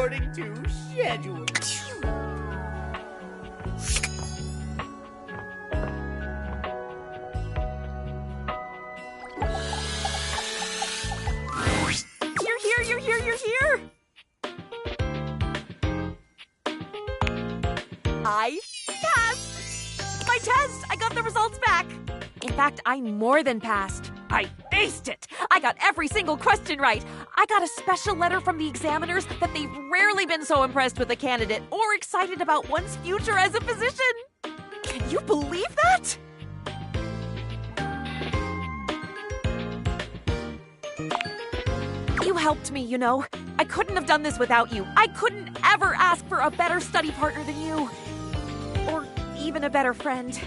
according to schedule. You're here! I passed! My test! I got the results back! In fact, I more than passed. I aced it! I got every single question right! I got a special letter from the examiners that they've rarely been so impressed with a candidate or excited about one's future as a physician! Can you believe that? You helped me, you know. I couldn't have done this without you. I couldn't ever ask for a better study partner than you. Or even a better friend.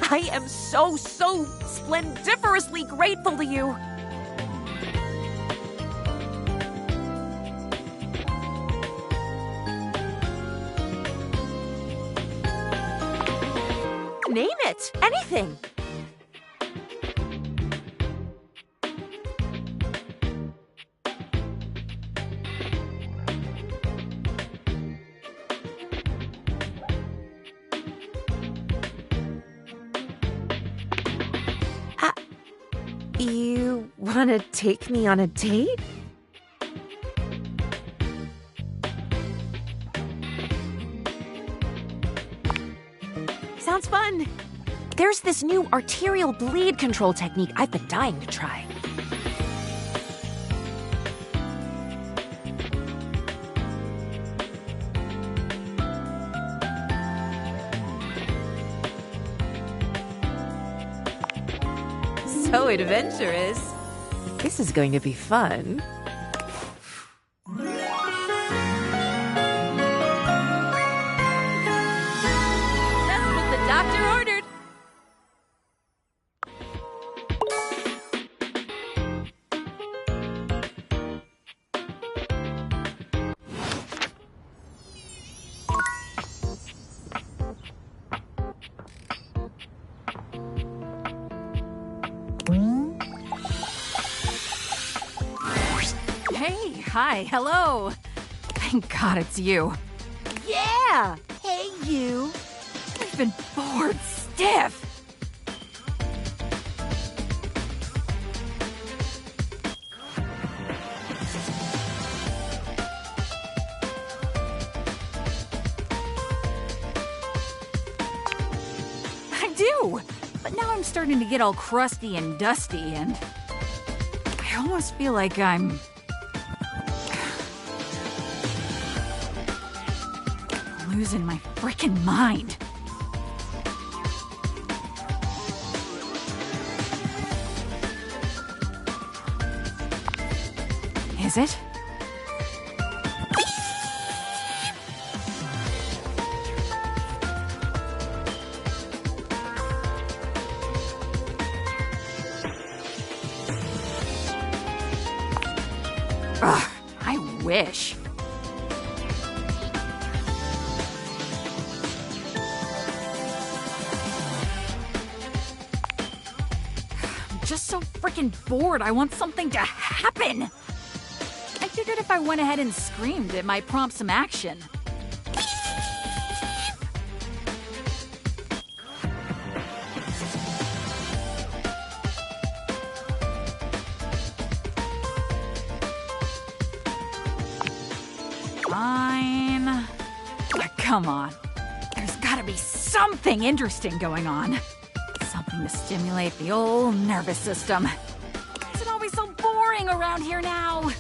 I am so splendiferously grateful to you. Name it. Anything. You want to take me on a date? Sounds fun. There's this new arterial bleed control technique I've been dying to try. So adventurous. This is going to be fun. That's what the doctor ordered. Hey, hi, hello. Thank God it's you. Yeah! Hey, you. I've been bored stiff. I do, but now I'm starting to get all crusty and dusty, and I almost feel like I'm losing my frickin' mind. Is it? Ugh, I wish. I'm just so freaking bored. I want something to happen. I figured if I went ahead and screamed, it might prompt some action. Fine. But come on. There's gotta be something interesting going on. Something to stimulate the old nervous system. Is it always so boring around here now?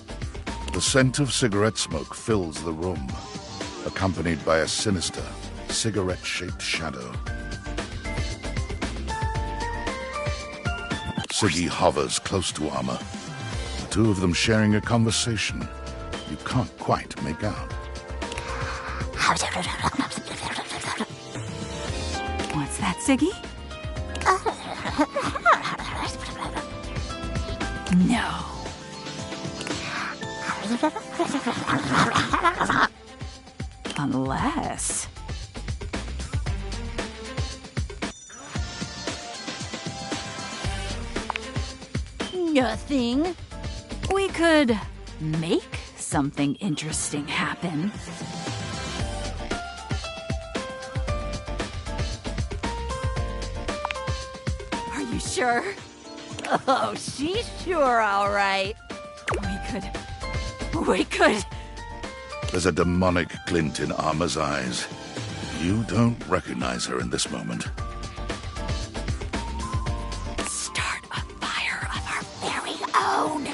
The scent of cigarette smoke fills the room, accompanied by a sinister, cigarette-shaped shadow. Siggy hovers close to Armor, the two of them sharing a conversation you can't quite make out. What's that, Siggy? No. Unless... Nothing. we could make something interesting happen. Are you sure? Oh, she's sure all right. We could... There's a demonic glint in Arma's eyes. You don't recognize her in this moment. start a fire of our very own.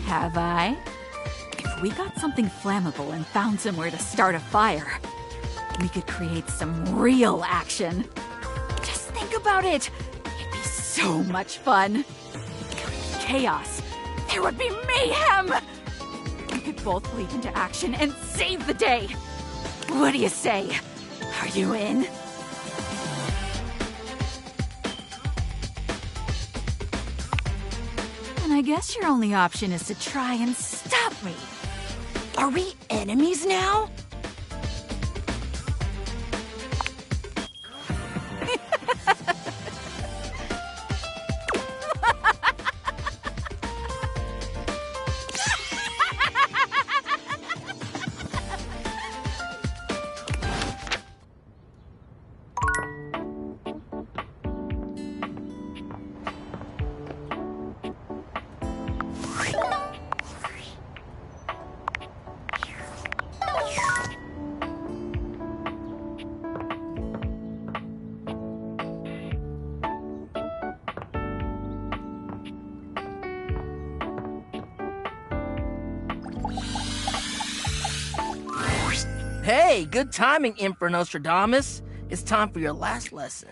Have I? If we got something flammable and found somewhere to start a fire, we could create some real action. Just think about it. It'd be so much fun. There would be chaos. There would be mayhem. We could both leap into action and save the day. What do you say? Are you in? And I guess your only option is to try and stop me. Are we enemies now? Hey, good timing, Emperor Nostradamus. It's time for your last lesson.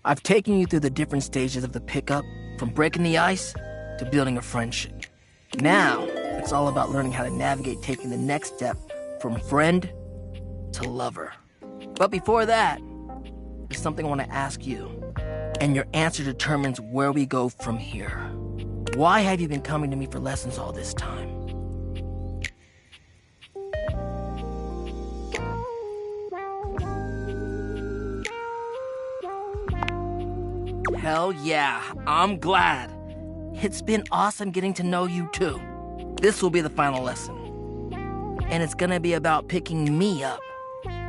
I've taken you through the different stages of the pickup, from breaking the ice to building a friendship. Now, it's all about learning how to navigate taking the next step from friend to lover. But before that, there's something I want to ask you, and your answer determines where we go from here. Why have you been coming to me for lessons all this time? Hell yeah, I'm glad. It's been awesome getting to know you too. This will be the final lesson. And it's gonna be about picking me up.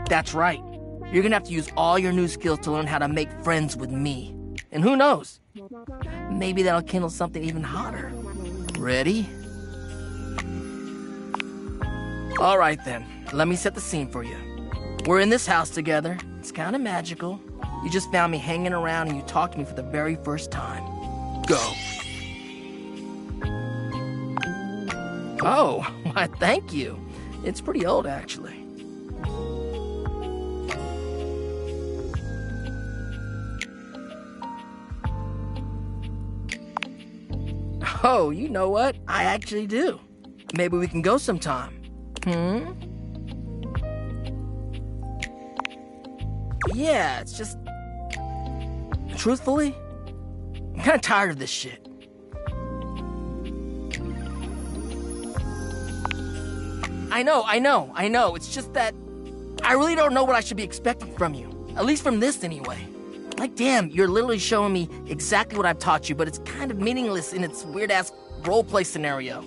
That's right. You're gonna have to use all your new skills to learn how to make friends with me. And who knows? Maybe that'll kindle something even hotter. Ready? All right then, let me set the scene for you. We're in this house together. It's kind of magical. You just found me hanging around and you talked to me for the very first time. Go. Oh, why, thank you. It's pretty old, actually. Oh, you know what? I actually do. Maybe we can go sometime. Yeah, it's just... Truthfully, I'm kind of tired of this shit. I know. It's just that I really don't know what I should be expecting from you. At least from this, anyway. Like, damn, you're literally showing me exactly what I've taught you, but it's kind of meaningless in its weird-ass roleplay scenario.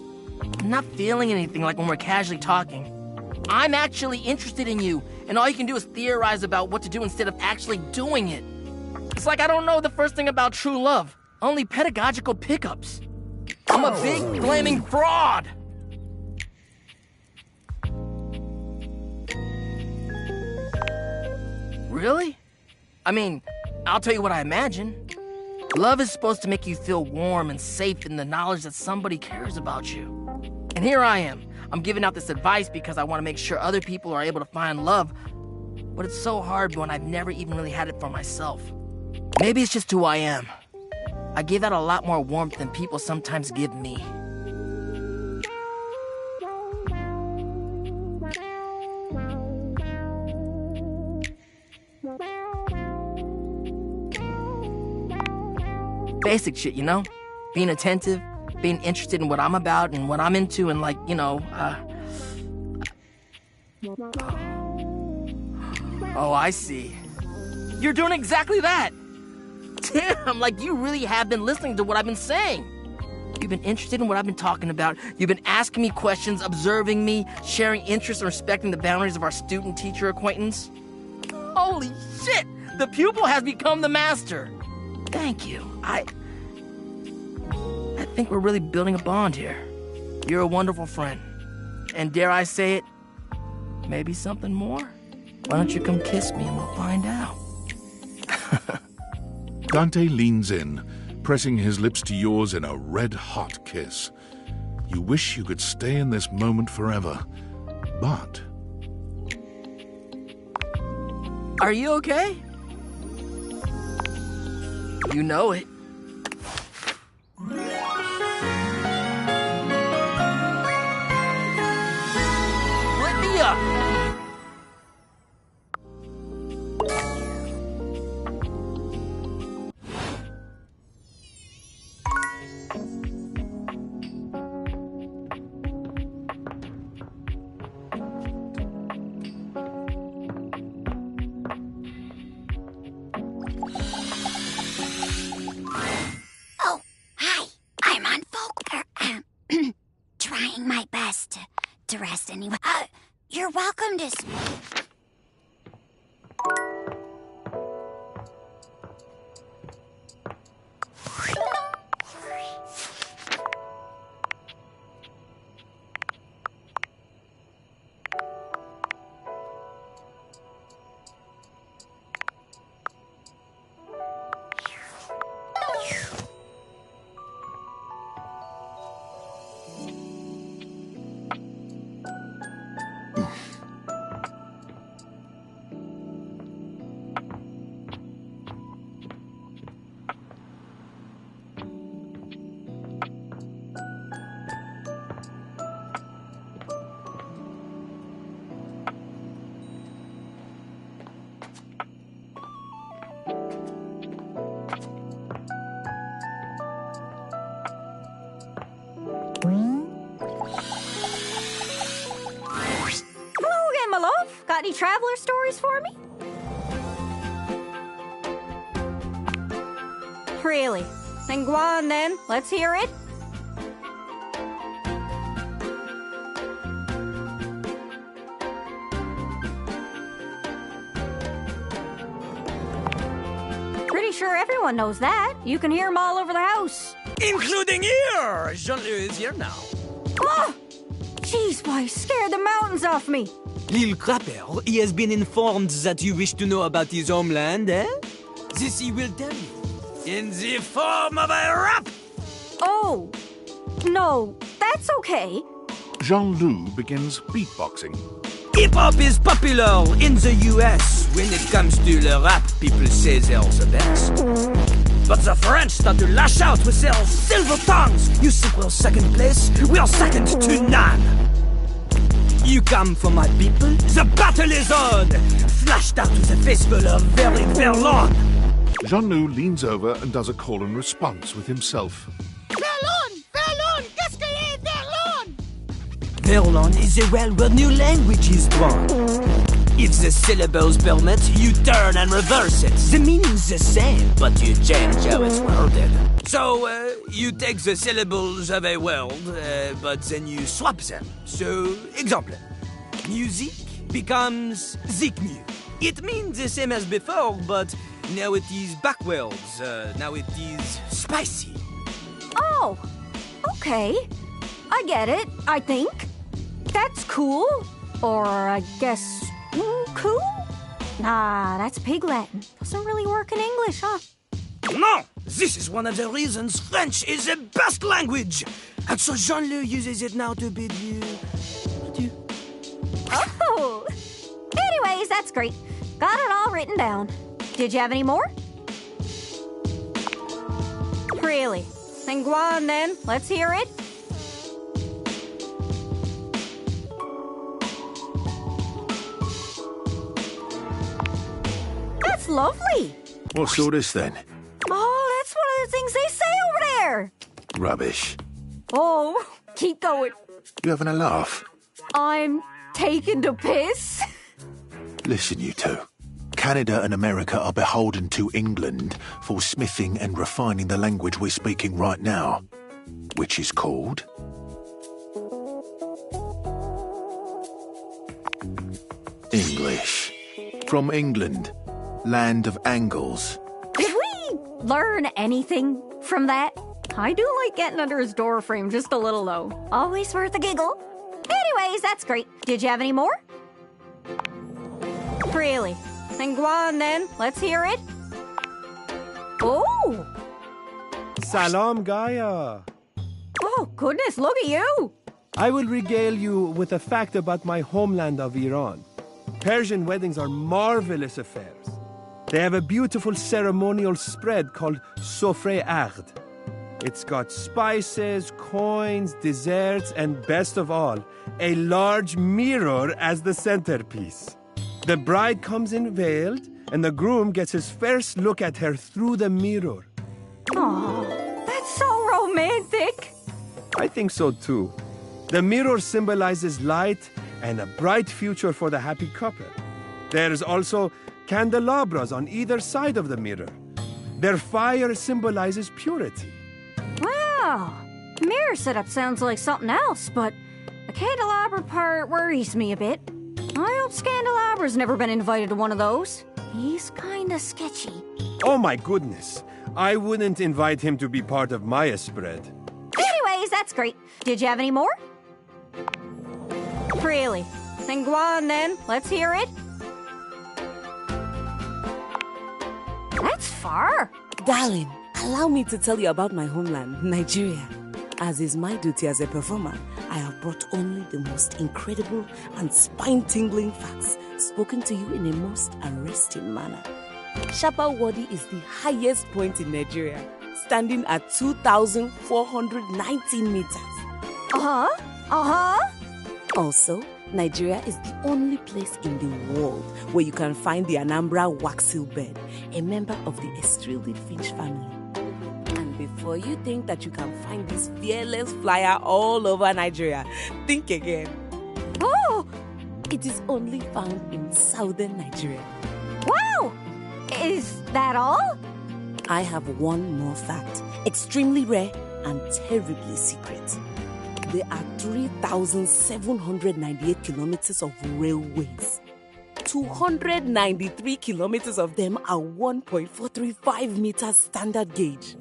I'm not feeling anything like when we're casually talking. I'm actually interested in you, and all you can do is theorize about what to do instead of actually doing it. It's like I don't know the first thing about true love, only pedagogical pickups. I'm a big flaming fraud! Really? I mean, I'll tell you what I imagine. Love is supposed to make you feel warm and safe in the knowledge that somebody cares about you. And here I am. I'm giving out this advice because I want to make sure other people are able to find love, but it's so hard when I've never even really had it for myself. Maybe it's just who I am. I give out a lot more warmth than people sometimes give me. Basic shit, you know? Being attentive, being interested in what I'm about and what I'm into, and like, you know, Oh, I see. You're doing exactly that! Damn, like you really have been listening to what I've been saying. You've been interested in what I've been talking about. You've been asking me questions, observing me, sharing interests, and respecting the boundaries of our student-teacher acquaintance. Holy shit! The pupil has become the master. Thank you. I think we're really building a bond here. You're a wonderful friend. And dare I say it, maybe something more? Why don't you come kiss me and we'll find out? Dante leans in, pressing his lips to yours in a red-hot kiss. You wish you could stay in this moment forever, but... Are you okay? You know it. Let me up! Oh, hi. I'm on Volker. Trying my best to rest anyway. You're welcome to... Hello again, my love. Got any traveler stories for me? Really? Then go on then. Let's hear it. Pretty sure everyone knows that. You can hear them all over the house. Including here! Jean-Louis is here now. Oh! Jeez, boy, scared the mountains off me. Lil Crapper, he has been informed that you wish to know about his homeland, eh? This he will tell you. In the form of a rap! Oh, no, that's okay. Jean-Loup begins beatboxing. Hip-hop is popular in the US. When it comes to the rap, people say they're the best. But the French start to lash out with their silver tongues. You think we're second place? We're second to none. You come for my people? The battle is on! Flashed out with a face full of very Verlon. Jean-Loup leans over and does a call and response with himself. Verlon! Verlon! Qu'est-ce que est Verlon? Verlon is a well where new language is drawn. If the syllables permit, you turn and reverse it. The meaning's the same, but you change how it's worded. So, you take the syllables of a word, but then you swap them. So, example, music becomes ziknu. It means the same as before, but now it is backwards. Now it is spicy. Oh, okay. I get it, I think. That's cool. Or I guess, cool? Nah, that's Pig Latin. Doesn't really work in English, huh? No! This is one of the reasons French is the best language! And so Jean-Loup uses it now to bid you... adieu. Oh! Anyways, that's great. Got it all written down. Did you have any more? Really? Then go on then. Let's hear it. That's lovely. What's all this then? Oh, that's one of the things they say over there. Rubbish. Oh, keep going. You having a laugh? I'm taking the piss. Listen, you two. Canada and America are beholden to England for smithing and refining the language we're speaking right now, which is called... English. From England, land of angles. Did we learn anything from that? I do like getting under his door frame just a little, though. Always worth a giggle. Anyways, that's great. Did you have any more? Really? Then go on, then. Let's hear it. Oh! Salam, Gaia. Oh, goodness, look at you! I will regale you with a fact about my homeland of Iran. Persian weddings are marvelous affairs. They have a beautiful ceremonial spread called Sofre Aqd. It's got spices, coins, desserts, and best of all, a large mirror as the centerpiece. The bride comes in veiled, and the groom gets his first look at her through the mirror. Oh, that's so romantic. I think so too. The mirror symbolizes light and a bright future for the happy couple. There's also candelabras on either side of the mirror. Their fire symbolizes purity. Wow. Mirror setup sounds like something else, but the candelabra part worries me a bit. I hope Scandalabra's never been invited to one of those. He's kinda sketchy. Oh my goodness. I wouldn't invite him to be part of my spread. Anyways, that's great. Did you have any more? Really? Then go on, then. Let's hear it. That's far. Darling, allow me to tell you about my homeland, Nigeria. As is my duty as a performer, I have brought only the most incredible and spine-tingling facts spoken to you in a most arresting manner. Shapa Wadi is the highest point in Nigeria, standing at 2,419 meters. Also, Nigeria is the only place in the world where you can find the Anambra waxil bird, a member of the Estrelid finch family. And before you think that you can find this fearless flyer all over Nigeria, think again. Oh! It is only found in southern Nigeria. Wow! Is that all? I have one more fact, extremely rare and terribly secret. There are 3,798 kilometers of railways. 293 kilometers of them are 1.435 meters standard gauge.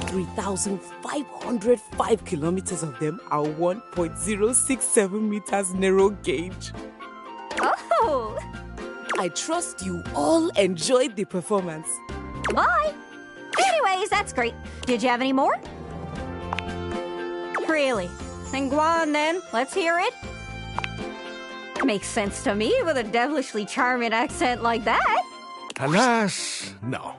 3,505 kilometers of them are 1.067 meters narrow gauge. Oh! I trust you all enjoyed the performance. Bye! Anyways, that's great. Did you have any more? Really? Then go on, then. Let's hear it. Makes sense to me with a devilishly charming accent like that. Alas, no.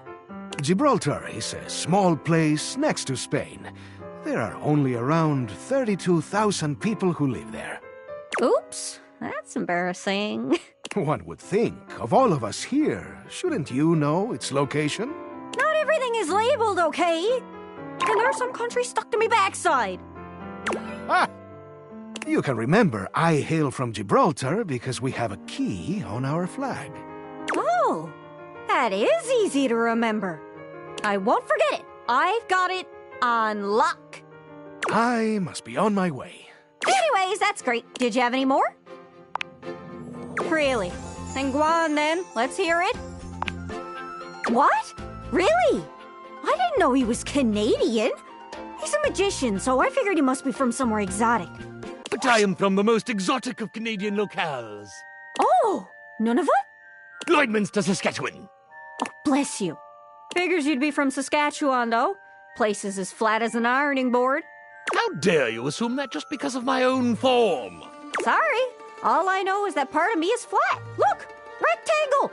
Gibraltar is a small place next to Spain. There are only around 32,000 people who live there. Oops, that's embarrassing. One would think, of all of us here, shouldn't you know its location? Not everything is labeled, okay? And there's some country stuck to me backside. Ah! You can remember I hail from Gibraltar because we have a key on our flag. Oh, that is easy to remember. I won't forget it. I've got it on lock. I must be on my way. Anyways, that's great. Did you have any more? Really? Then go on, then. Let's hear it. What? Really? I didn't know he was Canadian. He's a magician, so I figured he must be from somewhere exotic. But I am from the most exotic of Canadian locales. Oh, Nunavut? Lloydminster, Saskatchewan. Oh, bless you. Figures you'd be from Saskatchewan, though. Place is as flat as an ironing board. How dare you assume that just because of my own form? Sorry. All I know is that part of me is flat. Look, rectangle.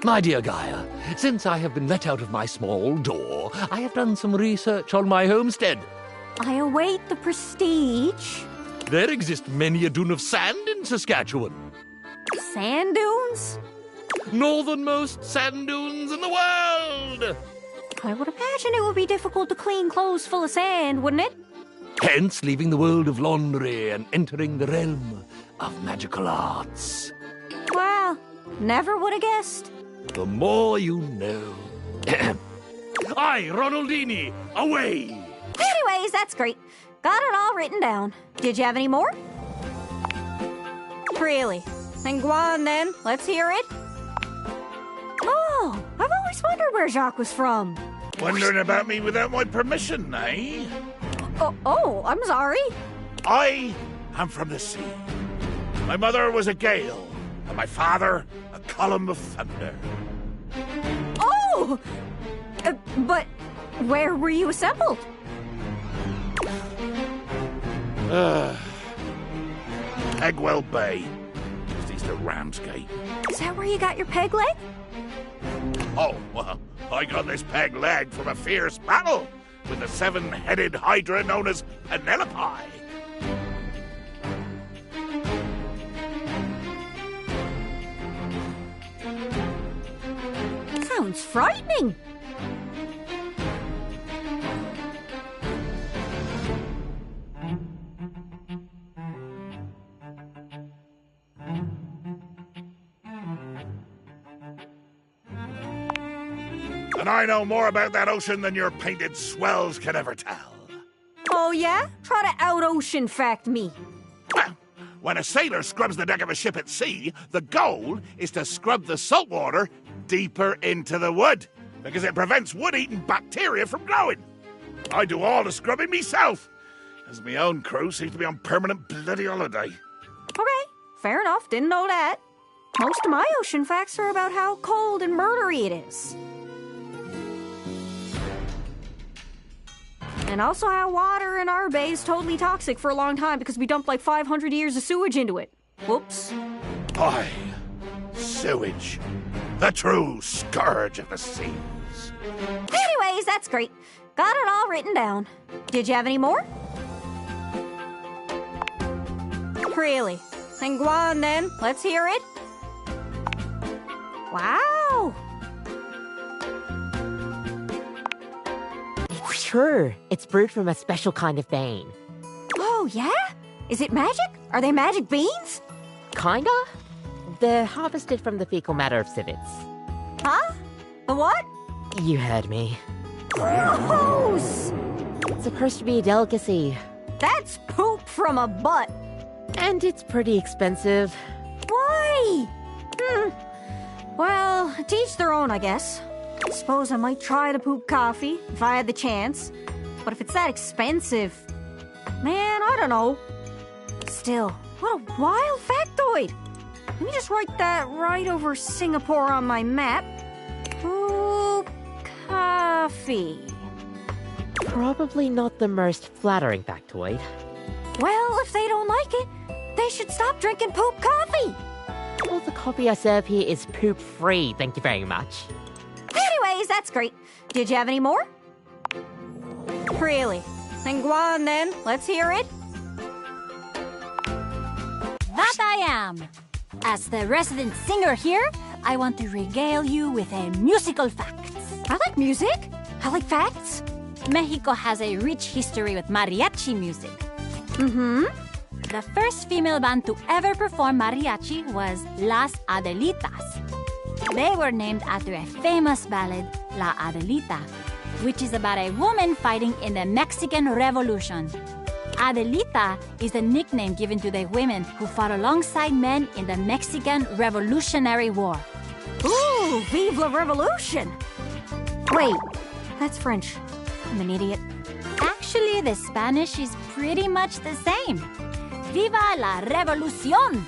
My dear Gaia, since I have been let out of my small door, I have done some research on my homestead. I await the prestige. There exist many a dune of sand in Saskatchewan. Sand dunes? Northernmost sand dunes in the world! I would imagine it would be difficult to clean clothes full of sand, wouldn't it? Hence leaving the world of laundry and entering the realm of magical arts. Well, never would have guessed. The more you know. Aye, Ronaldini, away! Anyways, that's great. Got it all written down. Did you have any more? Really? Then go on then. Let's hear it. Oh, I've always wondered where Jacques was from. Wondering about me without my permission, eh? Oh, I'm sorry. I am from the sea. My mother was a gale, and my father a column of thunder. Oh! But where were you assembled? Pegwell Bay, just east of Ramsgate. Is that where you got your peg leg? Oh, well, I got this peg leg from a fierce battle with the seven-headed hydra known as Penelope. Sounds frightening. And I know more about that ocean than your painted swells can ever tell. Oh, yeah? Try to out-ocean fact me. Well, when a sailor scrubs the deck of a ship at sea, the goal is to scrub the salt water deeper into the wood, because it prevents wood-eating bacteria from growing. I do all the scrubbing myself, as my own crew seems to be on permanent bloody holiday. Okay, fair enough. Didn't know that. Most of my ocean facts are about how cold and murdery it is. And also how water in our bay is totally toxic for a long time because we dumped like 500 years of sewage into it. Whoops. Aye, sewage. The true scourge of the seas. Anyways, that's great. Got it all written down. Did you have any more? Really? Then go on then. Let's hear it. Wow. Sure, it's brewed from a special kind of bean. Oh, yeah? Is it magic? Are they magic beans? Kinda. They're harvested from the fecal matter of civets. Huh? The what? You heard me. Gross! It's supposed to be a delicacy. That's poop from a butt. And it's pretty expensive. Why? Well, to each their own, I guess. I suppose I might try to poop coffee if I had the chance. But if it's that expensive, man, I don't know. Still, what a wild factoid. Let me just write that right over Singapore on my map. Poop coffee. Probably not the most flattering factoid. Well, if they don't like it, they should stop drinking poop coffee. Well, the coffee I serve here is poop-free, thank you very much. Anyways, that's great. Did you have any more? Really? Then go on then. Let's hear it. That I am. As the resident singer here, I want to regale you with a musical facts. I like music. I like facts. Mexico has a rich history with mariachi music. The first female band to ever perform mariachi was Las Adelitas. They were named after a famous ballad, La Adelita, which is about a woman fighting in the Mexican Revolution. Adelita is a nickname given to the women who fought alongside men in the Mexican Revolutionary War. Ooh, vive la revolution! Wait, that's French. I'm an idiot. Actually, the Spanish is pretty much the same. Viva la revolución!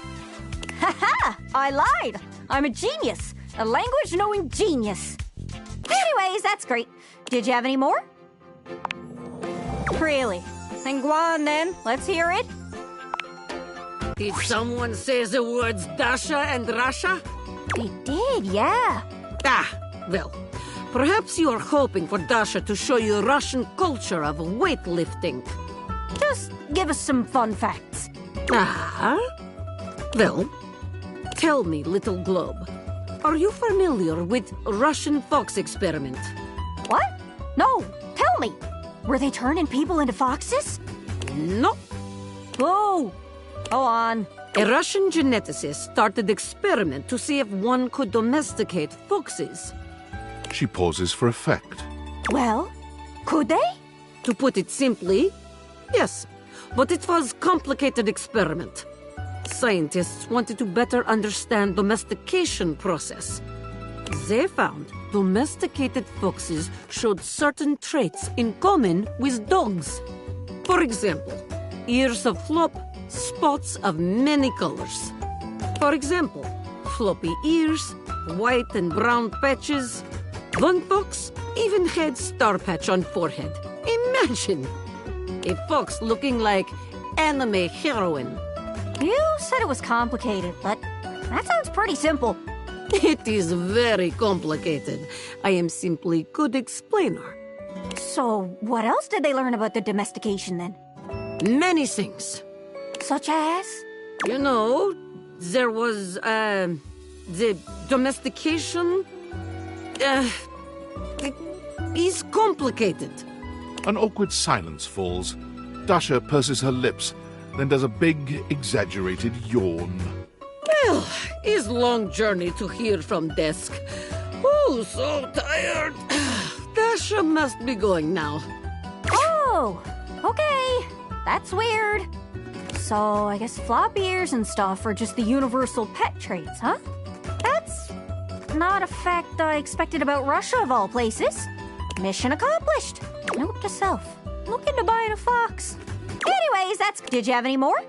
Haha! I lied! I'm a genius! A language-knowing genius! Anyways, that's great. Did you have any more? Really? Then go on then. Let's hear it. Did someone say the words Dasha and Russia? They did, yeah. Well, perhaps you are hoping for Dasha to show you Russian culture of weightlifting. Just give us some fun facts. Well, tell me, little globe, are you familiar with Russian fox experiment? What? No, tell me. Were they turning people into foxes? No. Oh, Go on. A Russian geneticist started experiment to see if one could domesticate foxes. She pauses for effect. Well, could they? To put it simply, yes. But it was a complicated experiment. Scientists wanted to better understand domestication process. They found domesticated foxes showed certain traits in common with dogs. For example, ears of flop, spots of many colors. For example, floppy ears, white and brown patches. One fox even had star patch on forehead. Imagine! A fox looking like anime heroine. You said it was complicated, but that sounds pretty simple. It is very complicated. I am simply good explainer. So, what else did they learn about the domestication then? Many things. Such as? You know, there was, the domestication, is complicated. An awkward silence falls. Dasha purses her lips, then does a big, exaggerated yawn. Well, it's a long journey to here from desk. Oh, so tired. Dasha must be going now. Oh, okay. That's weird. So, I guess flop ears and stuff are just the universal pet traits, huh? That's not a fact I expected about Russia, of all places. Mission accomplished. Note to self. Look into buying a fox. Anyways, that's... Did you have any more?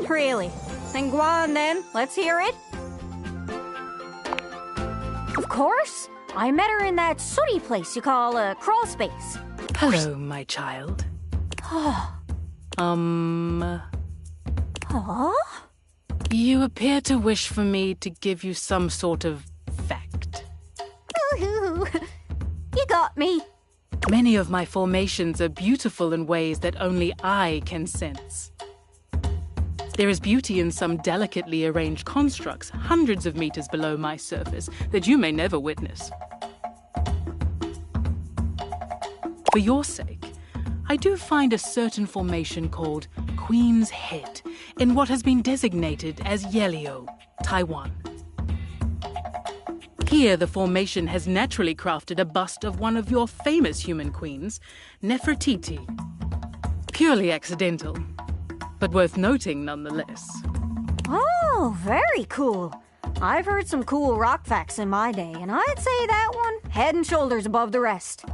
Really? Then go on then. Let's hear it. Of course. I met her in that sooty place you call a crawl space. Hello, my child. You appear to wish for me to give you some sort of fact. Ooh, you got me. Many of my formations are beautiful in ways that only I can sense. There is beauty in some delicately arranged constructs hundreds of meters below my surface that you may never witness. For your sake, I do find a certain formation called Queen's Head in what has been designated as Yelio, Taiwan. Here, the formation has naturally crafted a bust of one of your famous human queens, Nefertiti. Purely accidental, but worth noting nonetheless. Oh, very cool. I've heard some cool rock facts in my day, and I'd say that one head and shoulders above the rest.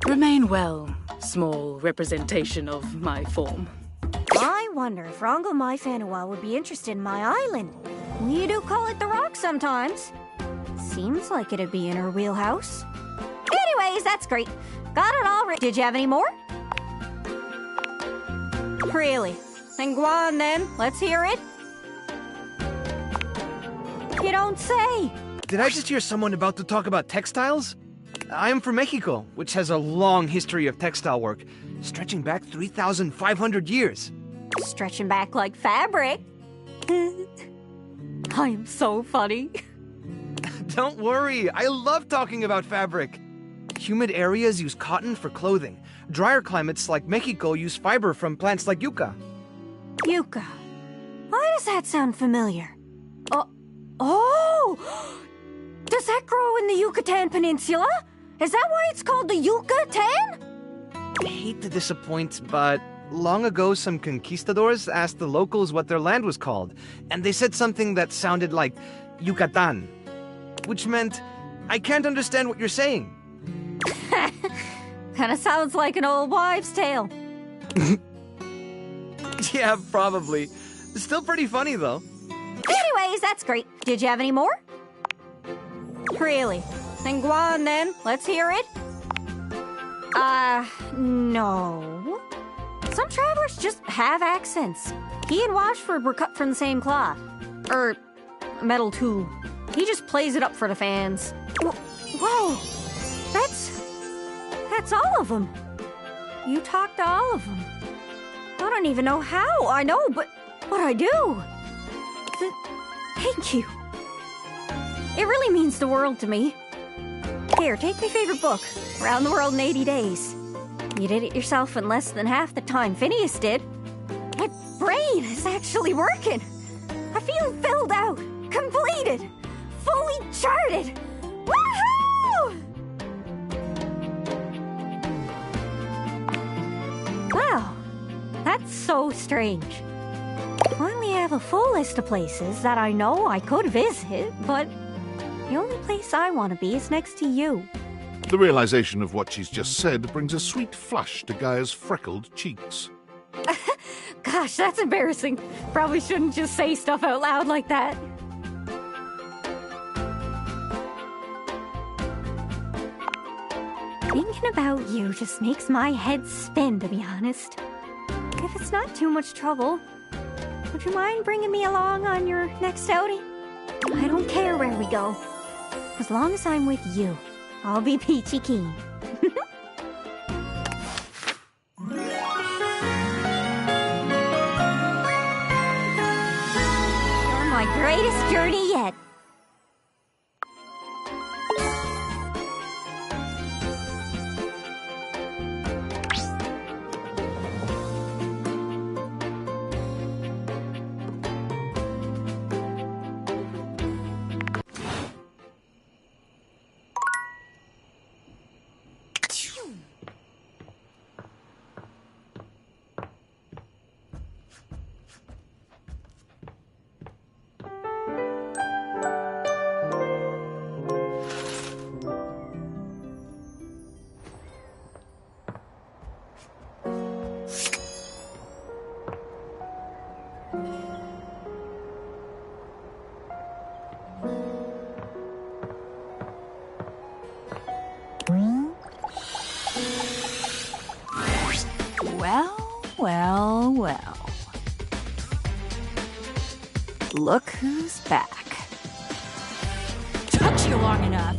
Remain well, small representation of my form. I wonder if Rongo Mai Fanua would be interested in my island. We do call it the Rock sometimes. Seems like it'd be in her wheelhouse. Anyways, that's great. Got it all right. Did you have any more? Really? Then go on then. Let's hear it. You don't say. Did I just hear someone about to talk about textiles? I am from Mexico, which has a long history of textile work, stretching back 3,500 years. Stretching back like fabric. I am so funny. Don't worry, I love talking about fabric. Humid areas use cotton for clothing. Drier climates like Mexico use fiber from plants like yucca. Yucca. Why does that sound familiar? Oh! Does that grow in the Yucatan Peninsula? Is that why it's called the Yucatan? I hate to disappoint, but long ago some conquistadors asked the locals what their land was called, and they said something that sounded like Yucatan, which meant, I can't understand what you're saying. Kinda sounds like an old wives' tale. Yeah, probably. Still pretty funny, though. Anyways, that's great. Did you have any more? Really? Then go on then. Let's hear it. No. Some travelers just have accents. He and Washford were cut from the same cloth. Metal too. He just plays it up for the fans. Whoa! That's all of them. You talk to all of them. I don't even know how. I know, but I do. Thank you. It really means the world to me. Here, take my favorite book, Around the World in 80 Days. You did it yourself in less than half the time Phineas did. I My brain is actually working. I feel filled out, completed, fully charted. Woohoo! Wow, that's so strange. I only have a full list of places that I know I could visit, but the only place I want to be is next to you. The realization of what she's just said brings a sweet flush to Gaia's freckled cheeks. Gosh, that's embarrassing. Probably shouldn't just say stuff out loud like that. Thinking about you just makes my head spin, to be honest. If it's not too much trouble, would you mind bringing me along on your next outing? I don't care where we go. As long as I'm with you, I'll be peachy keen. You're my greatest journey yet. Well. Look who's back. Took you long enough.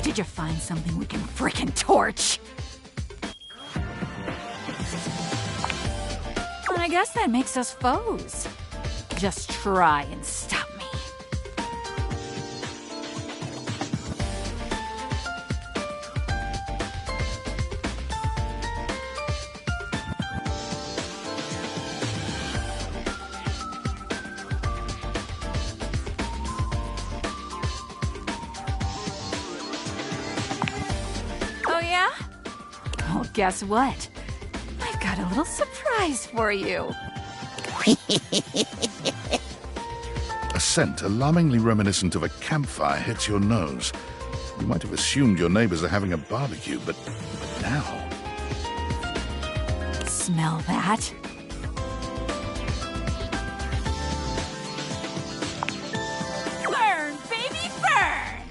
Did you find something we can frickin' torch? I guess that makes us foes. Just try and stop me. Oh yeah? Well, guess what? I've got a little surprise for you. A scent alarmingly reminiscent of a campfire hits your nose. You might have assumed your neighbors are having a barbecue, but now... Smell that? Burn, baby, burn!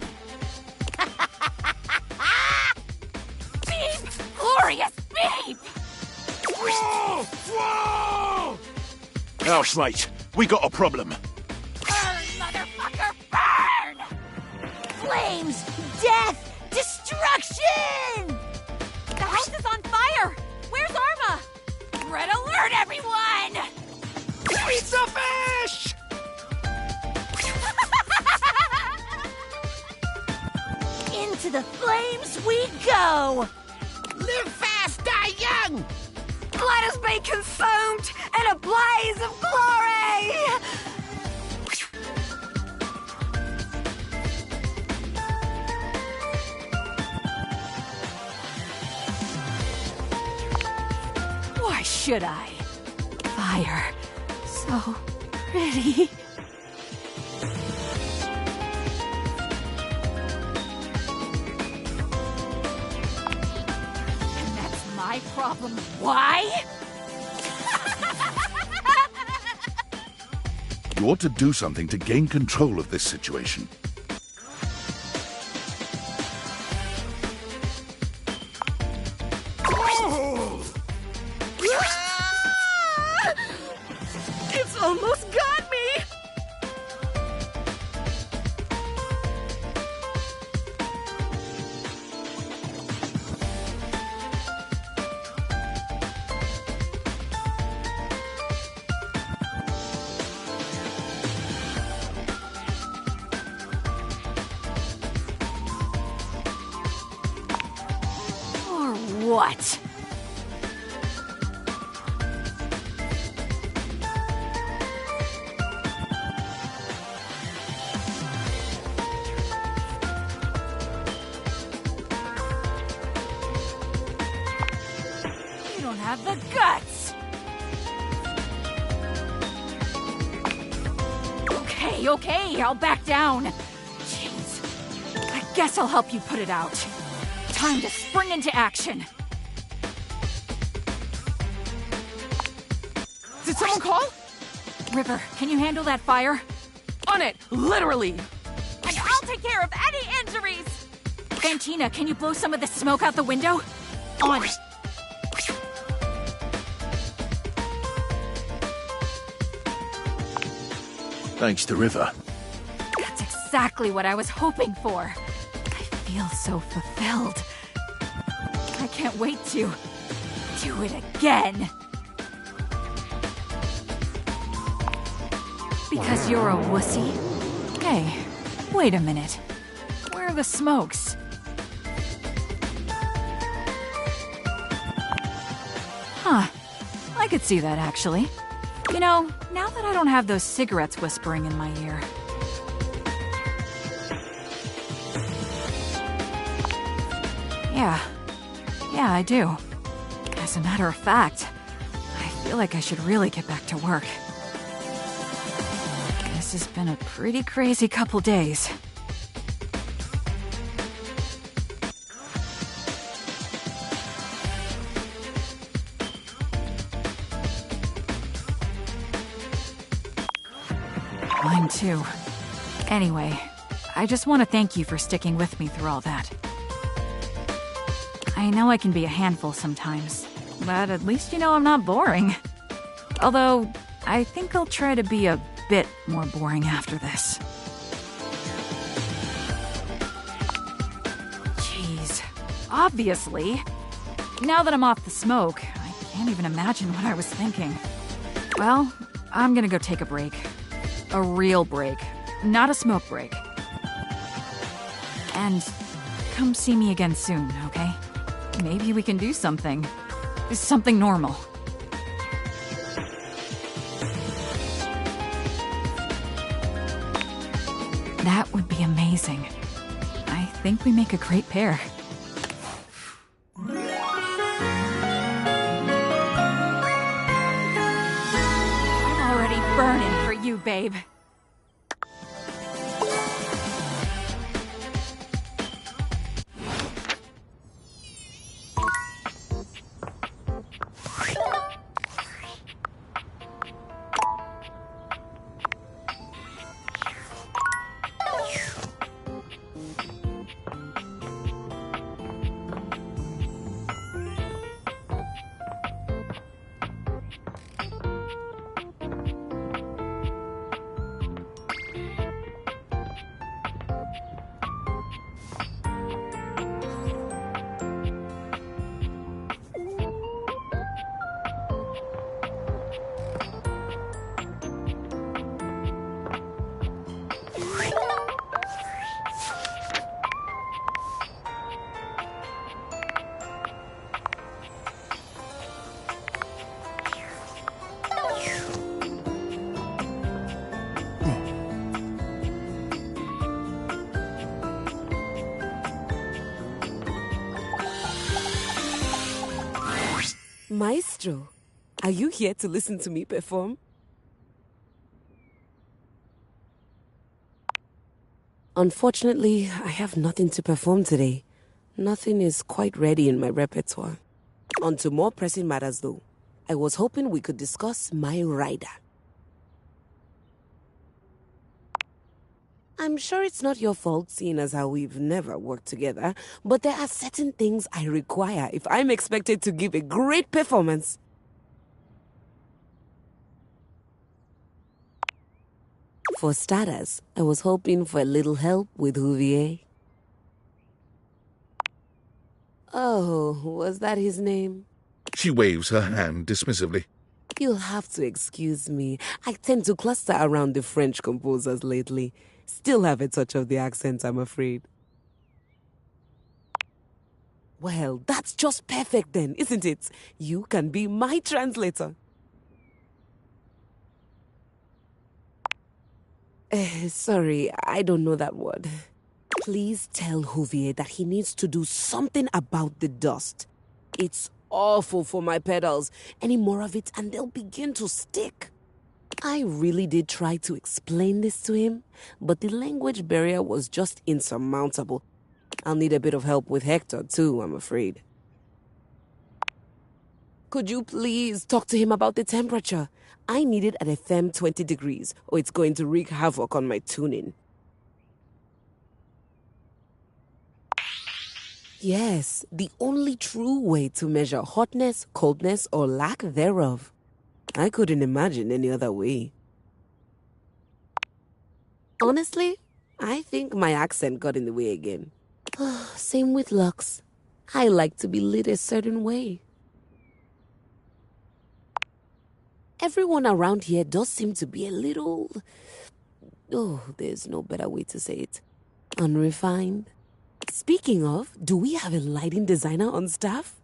Beep! Glorious beep! Whoa! Whoa! Housemate, we got a problem. Burn, motherfucker, burn! Flames, death, destruction! The house is on fire! Where's Arma? Red alert, everyone! Pizza fish! Into the flames we go! Live fast, die young! Let us be consumed in a blaze of glory! Why should I? Fire. So pretty. And that's my problem. Why? You ought to do something to gain control of this situation. It's almost got me! Or what? have the guts! Okay, I'll back down. Jeez. I guess I'll help you put it out. Time to spring into action. Did someone call? River, can you handle that fire? On it, literally. And I'll take care of any injuries. Fantina, can you blow some of the smoke out the window? On it. Thanks to River. That's exactly what I was hoping for. I feel so fulfilled. I can't wait to do it again. Because you're a wussy? Hey, wait a minute. Where are the smokes? Huh. I could see that, actually. You know, now that I don't have those cigarettes whispering in my ear. Yeah, I do. As a matter of fact, I feel like I should really get back to work. This has been a pretty crazy couple days. Mine too. Anyway, I just want to thank you for sticking with me through all that. I know I can be a handful sometimes, but at least you know I'm not boring. Although, I think I'll try to be a bit more boring after this. Jeez. Obviously. Now that I'm off the smoke, I can't even imagine what I was thinking. Well, I'm gonna go take a break. A real break, not a smoke break. And come see me again soon, okay? Maybe we can do something. Something normal. That would be amazing. I think we make a great pair. I'm already burning for you, babe. Maestro, are you here to listen to me perform? Unfortunately, I have nothing to perform today. Nothing is quite ready in my repertoire. On to more pressing matters though. I was hoping we could discuss my rider. I'm sure it's not your fault, seeing as how we've never worked together, but there are certain things I require if I'm expected to give a great performance. For starters, I was hoping for a little help with Huvier. Oh, was that his name? She waves her hand dismissively. You'll have to excuse me. I tend to cluster around the French composers lately. Still have a touch of the accent, I'm afraid. Well, that's just perfect then, isn't it? You can be my translator. Sorry, I don't know that word. Please tell Huvier that he needs to do something about the dust. It's awful for my pedals. Any more of it and they'll begin to stick. I really did try to explain this to him, but the language barrier was just insurmountable. I'll need a bit of help with Hector too, I'm afraid. Could you please talk to him about the temperature? I need it at a firm 20 degrees, or it's going to wreak havoc on my tuning. Yes, the only true way to measure hotness, coldness, or lack thereof. I couldn't imagine any other way. Honestly, I think my accent got in the way again. Same with Lux. I like to be lit a certain way. Everyone around here does seem to be a little... Oh, there's no better way to say it. Unrefined. Speaking of, do we have a lighting designer on staff?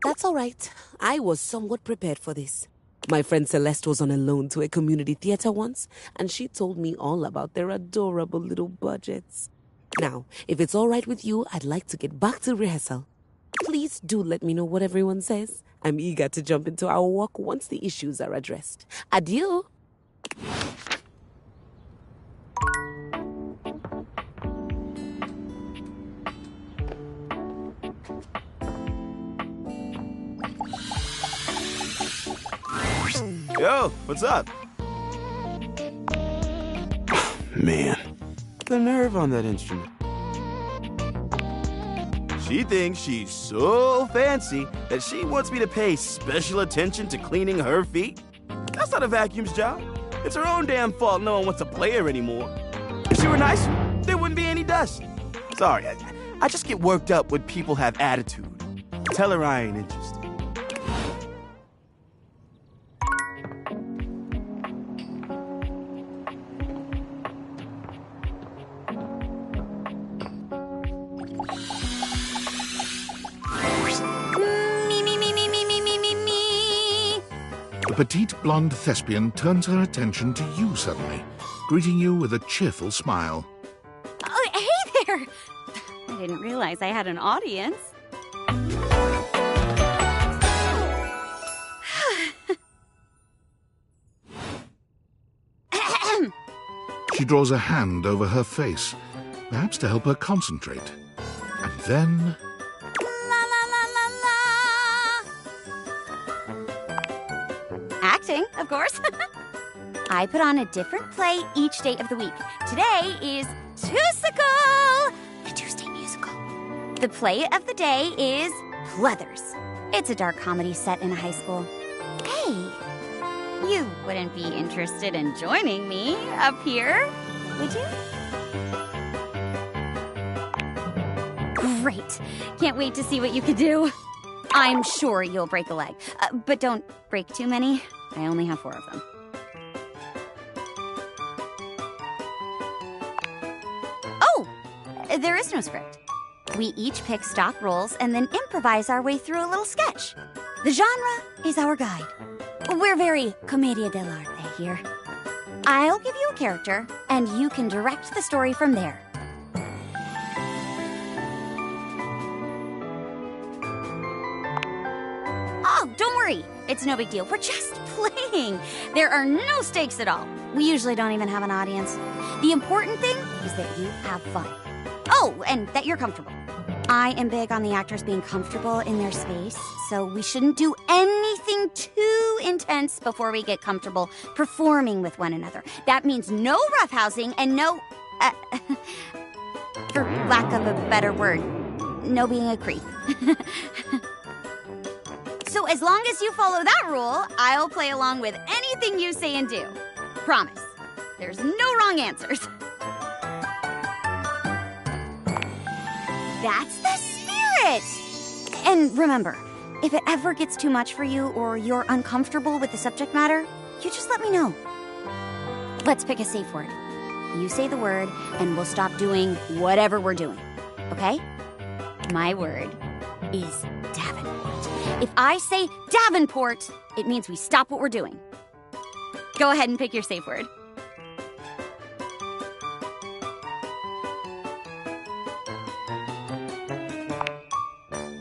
That's all right. I was somewhat prepared for this. My friend Celeste was on a loan to a community theater once, and she told me all about their adorable little budgets. Now, if it's all right with you, I'd like to get back to rehearsal. Please do let me know what everyone says. I'm eager to jump into our work once the issues are addressed. Adieu! Yo, what's up? Man, the nerve on that instrument. She thinks she's so fancy that she wants me to pay special attention to cleaning her feet. That's not a vacuum's job. It's her own damn fault no one wants to play her anymore. If she were nice, there wouldn't be any dust. Sorry, I just get worked up when people have attitude. Tell her I ain't interested. The petite blonde thespian turns her attention to you suddenly, greeting you with a cheerful smile. Oh, hey there! I didn't realize I had an audience. She draws a hand over her face, perhaps to help her concentrate. And then... Acting, of course. I put on a different play each day of the week. Today is Tusical, the Tuesday musical. The play of the day is Pleathers. It's a dark comedy set in a high school. Hey, you wouldn't be interested in joining me up here, would you? Great. Can't wait to see what you can do. I'm sure you'll break a leg, but don't break too many. I only have 4 of them. Oh, there is no script. We each pick stock roles and then improvise our way through a little sketch. The genre is our guide. We're very commedia dell'arte here. I'll give you a character, and you can direct the story from there. Oh, don't worry. It's no big deal. We're just playing. There are no stakes at all. We usually don't even have an audience. The important thing is that you have fun. Oh, and that you're comfortable. I am big on the actors being comfortable in their space, so we shouldn't do anything too intense before we get comfortable performing with one another. That means no roughhousing and no... for lack of a better word, no being a creep. So as long as you follow that rule, I'll play along with anything you say and do. Promise. There's no wrong answers. That's the spirit! And remember, if it ever gets too much for you or you're uncomfortable with the subject matter, you just let me know. Let's pick a safe word. You say the word, and we'll stop doing whatever we're doing. Okay? My word is Davenport. If I say Davenport, it means we stop what we're doing. Go ahead and pick your safe word.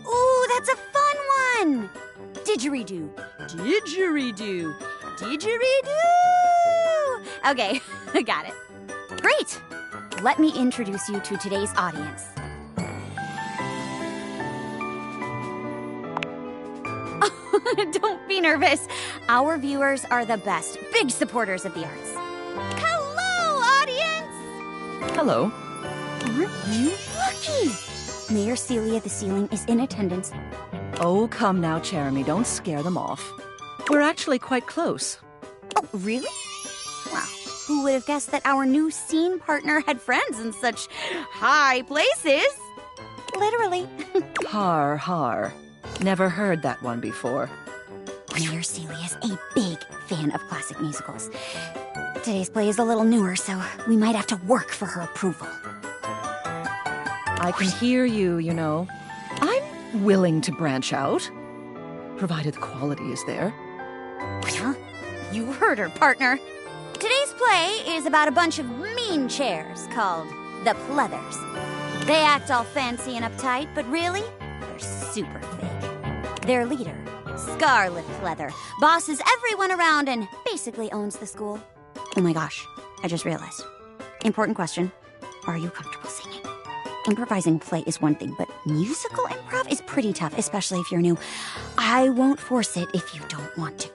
Ooh, Didgeridoo. Didgeridoo. Didgeridoo! Okay, got it. Great! Let me introduce you to today's audience. Don't be nervous. Our viewers are the best, big supporters of the arts. Hello, audience! Hello. Aren't you lucky? Mayor Celia the Ceiling is in attendance. Oh, come now, Jeremy. Don't scare them off. We're actually quite close. Oh, really? Well, who would have guessed that our new scene partner had friends in such high places? Literally. Har, har. Never heard that one before. Mayor Celia's a big fan of classic musicals. Today's play is a little newer, so we might have to work for her approval. I can hear you, you know. I'm willing to branch out, provided the quality is there. Well, you heard her, partner. Today's play is about a bunch of mean chairs called the Pleathers. They act all fancy and uptight, but really, they're super fake. Their leader, Scarlet Pleather, bosses everyone around and basically owns the school. Oh my gosh, I just realized. Important question. Are you comfortable singing? Improvising play is one thing, but musical improv is pretty tough, especially if you're new. I won't force it if you don't want to.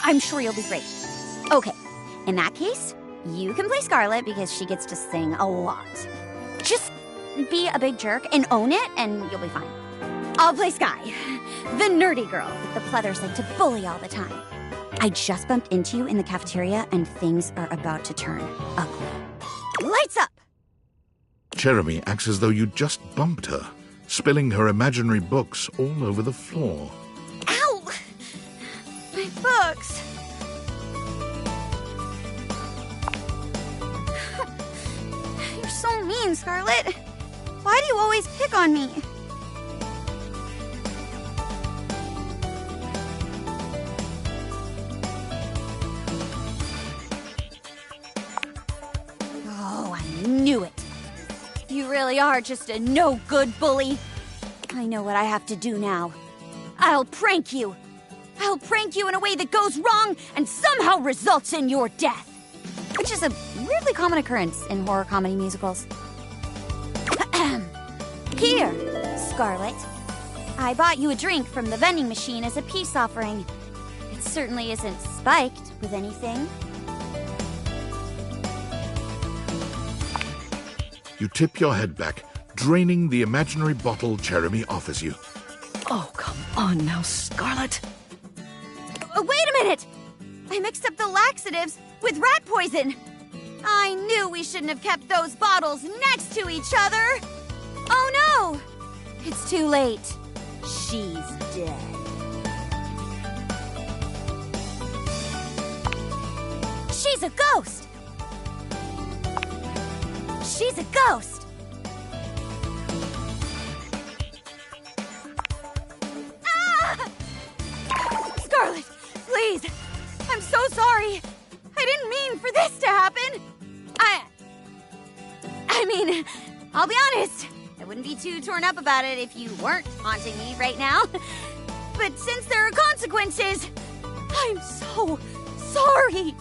I'm sure you'll be great. Okay, in that case, you can play Scarlet because she gets to sing a lot. Just be a big jerk and own it, and you'll be fine. I'll play Sky, the nerdy girl that the Pleathers like to bully all the time. I just bumped into you in the cafeteria, and things are about to turn ugly. Lights up! Jeremy acts as though you just bumped her, spilling her imaginary books all over the floor. Ow! My books! You're so mean, Scarlet. Why do you always pick on me? Oh, I knew it. You really are just a no-good bully. I know what I have to do now. I'll prank you. I'll prank you in a way that goes wrong and somehow results in your death. Which is a weirdly common occurrence in horror comedy musicals. Here, Scarlet. I bought you a drink from the vending machine as a peace offering. It certainly isn't spiked with anything. You tip your head back, draining the imaginary bottle Jeremy offers you. Oh, come on now, Scarlet. Wait a minute! I mixed up the laxatives with rat poison. I knew we shouldn't have kept those bottles next to each other. Oh no! It's too late. She's dead. She's a ghost! She's a ghost! Ah! Scarlet, please! I'm so sorry! I didn't mean for this to happen! I mean, I'll be honest. I wouldn't be too torn up about it if you weren't haunting me right now. But since there are consequences, I'm so sorry!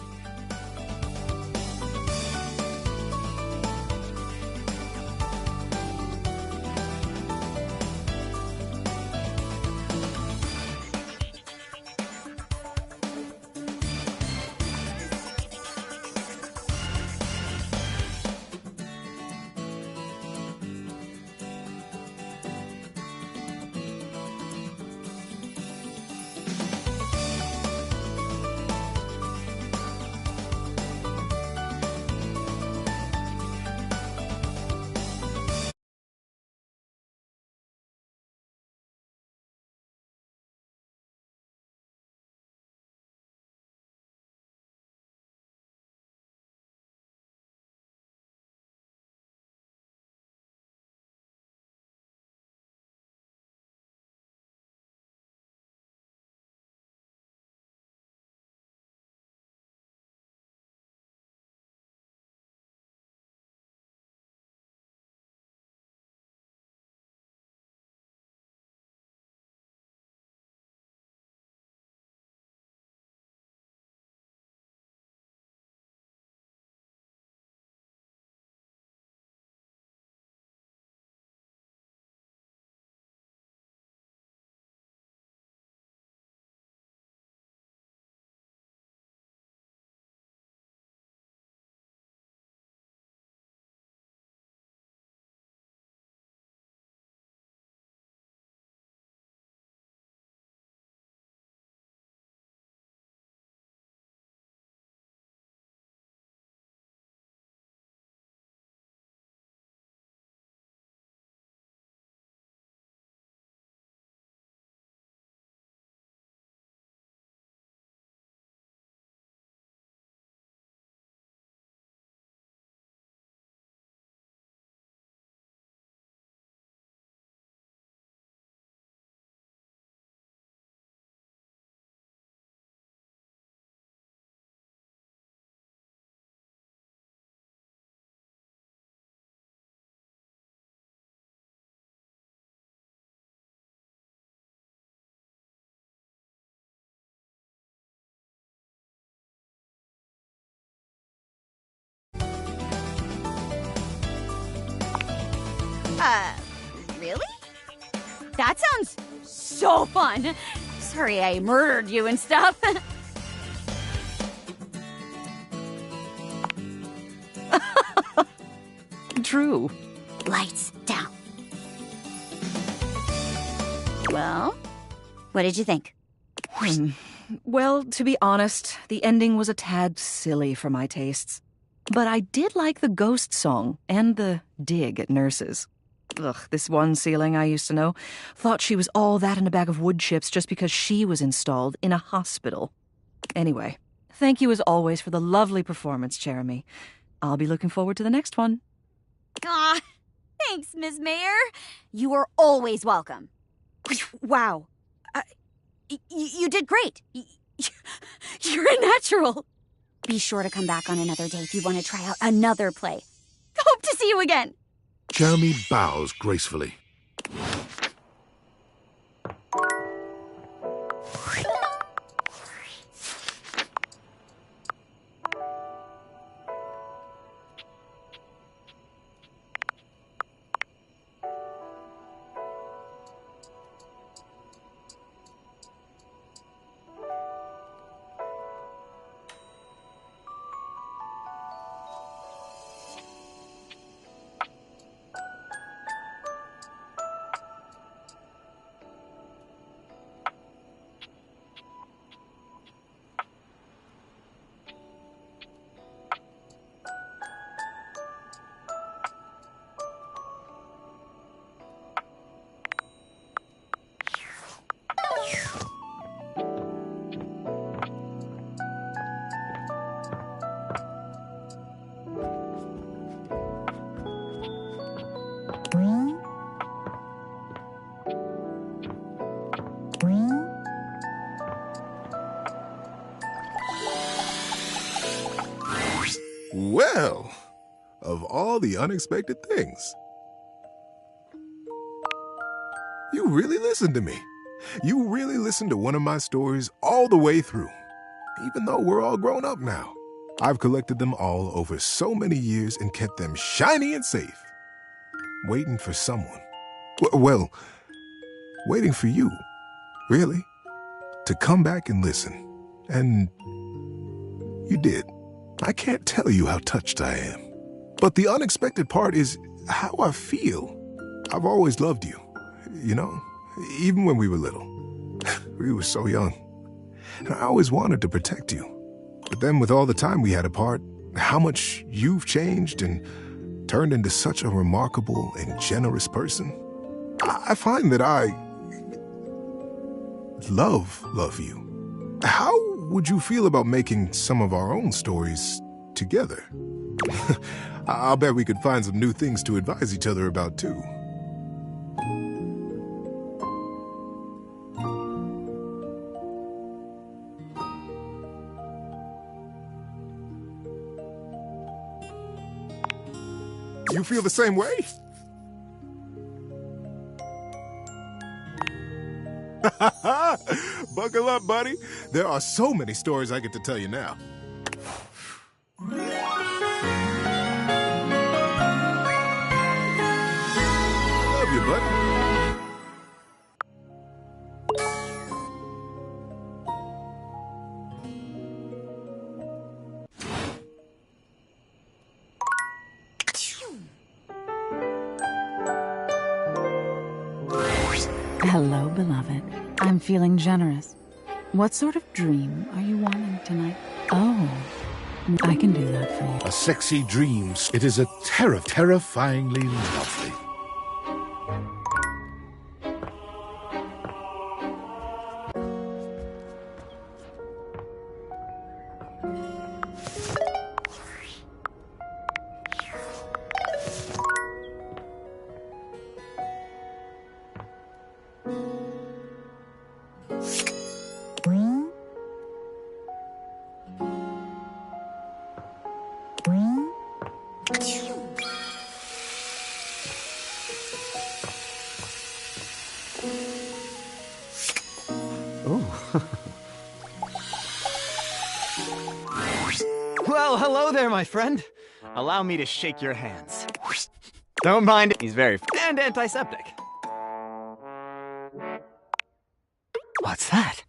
Really? That sounds so fun. Sorry I murdered you and stuff. True. Lights down. Well, what did you think? Well, to be honest, the ending was a tad silly for my tastes. But I did like the ghost song and the dig at nurses. Ugh, this one ceiling I used to know thought she was all that in a bag of wood chips just because she was installed in a hospital. Anyway, thank you as always for the lovely performance, Jeremy. I'll be looking forward to the next one. Aw, thanks, Ms. Mayor. You are always welcome. Wow. You did great. You're a natural. Be sure to come back on another day if you want to try out another play. Hope to see you again. Jeremy bows gracefully. Well, of all the unexpected things. You really listened to me. You really listened to one of my stories all the way through, even though we're all grown up now. I've collected them all over so many years and kept them shiny and safe, waiting for someone. Well, waiting for you, really, to come back and listen. And you did. I can't tell you how touched I am. But the unexpected part is how I feel. I've always loved you, you know, even when we were little. We were so young. And I always wanted to protect you. But then with all the time we had apart, how much you've changed and turned into such a remarkable and generous person, I find that I love you. How would you feel about making some of our own stories together? I'll bet we could find some new things to advise each other about, too. You feel the same way? Buckle up, buddy. There are so many stories I get to tell you now. Love you, buddy. Hello, beloved. I'm feeling generous. What sort of dream are you wanting tonight? Oh, I can do that for you. A sexy dream. It is a terrifyingly lovely. Well, hello there, my friend. Allow me to shake your hands. Don't mind, he's very and antiseptic. What's that?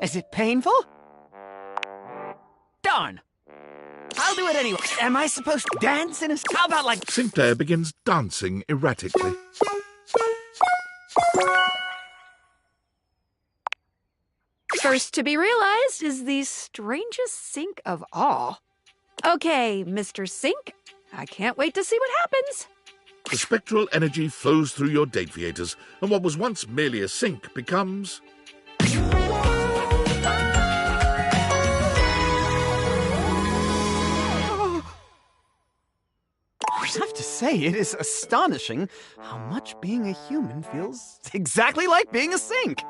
Is it painful? Darn! I'll do it anyway. Am I supposed to dance in a... How about like... Sinclair begins dancing erratically. First to be realized is the strangest sink of all. Okay, Mr. Sink, I can't wait to see what happens. The spectral energy flows through your Dateviators, and what was once merely a sink becomes... I have to say, it is astonishing how much being a human feels exactly like being a sink.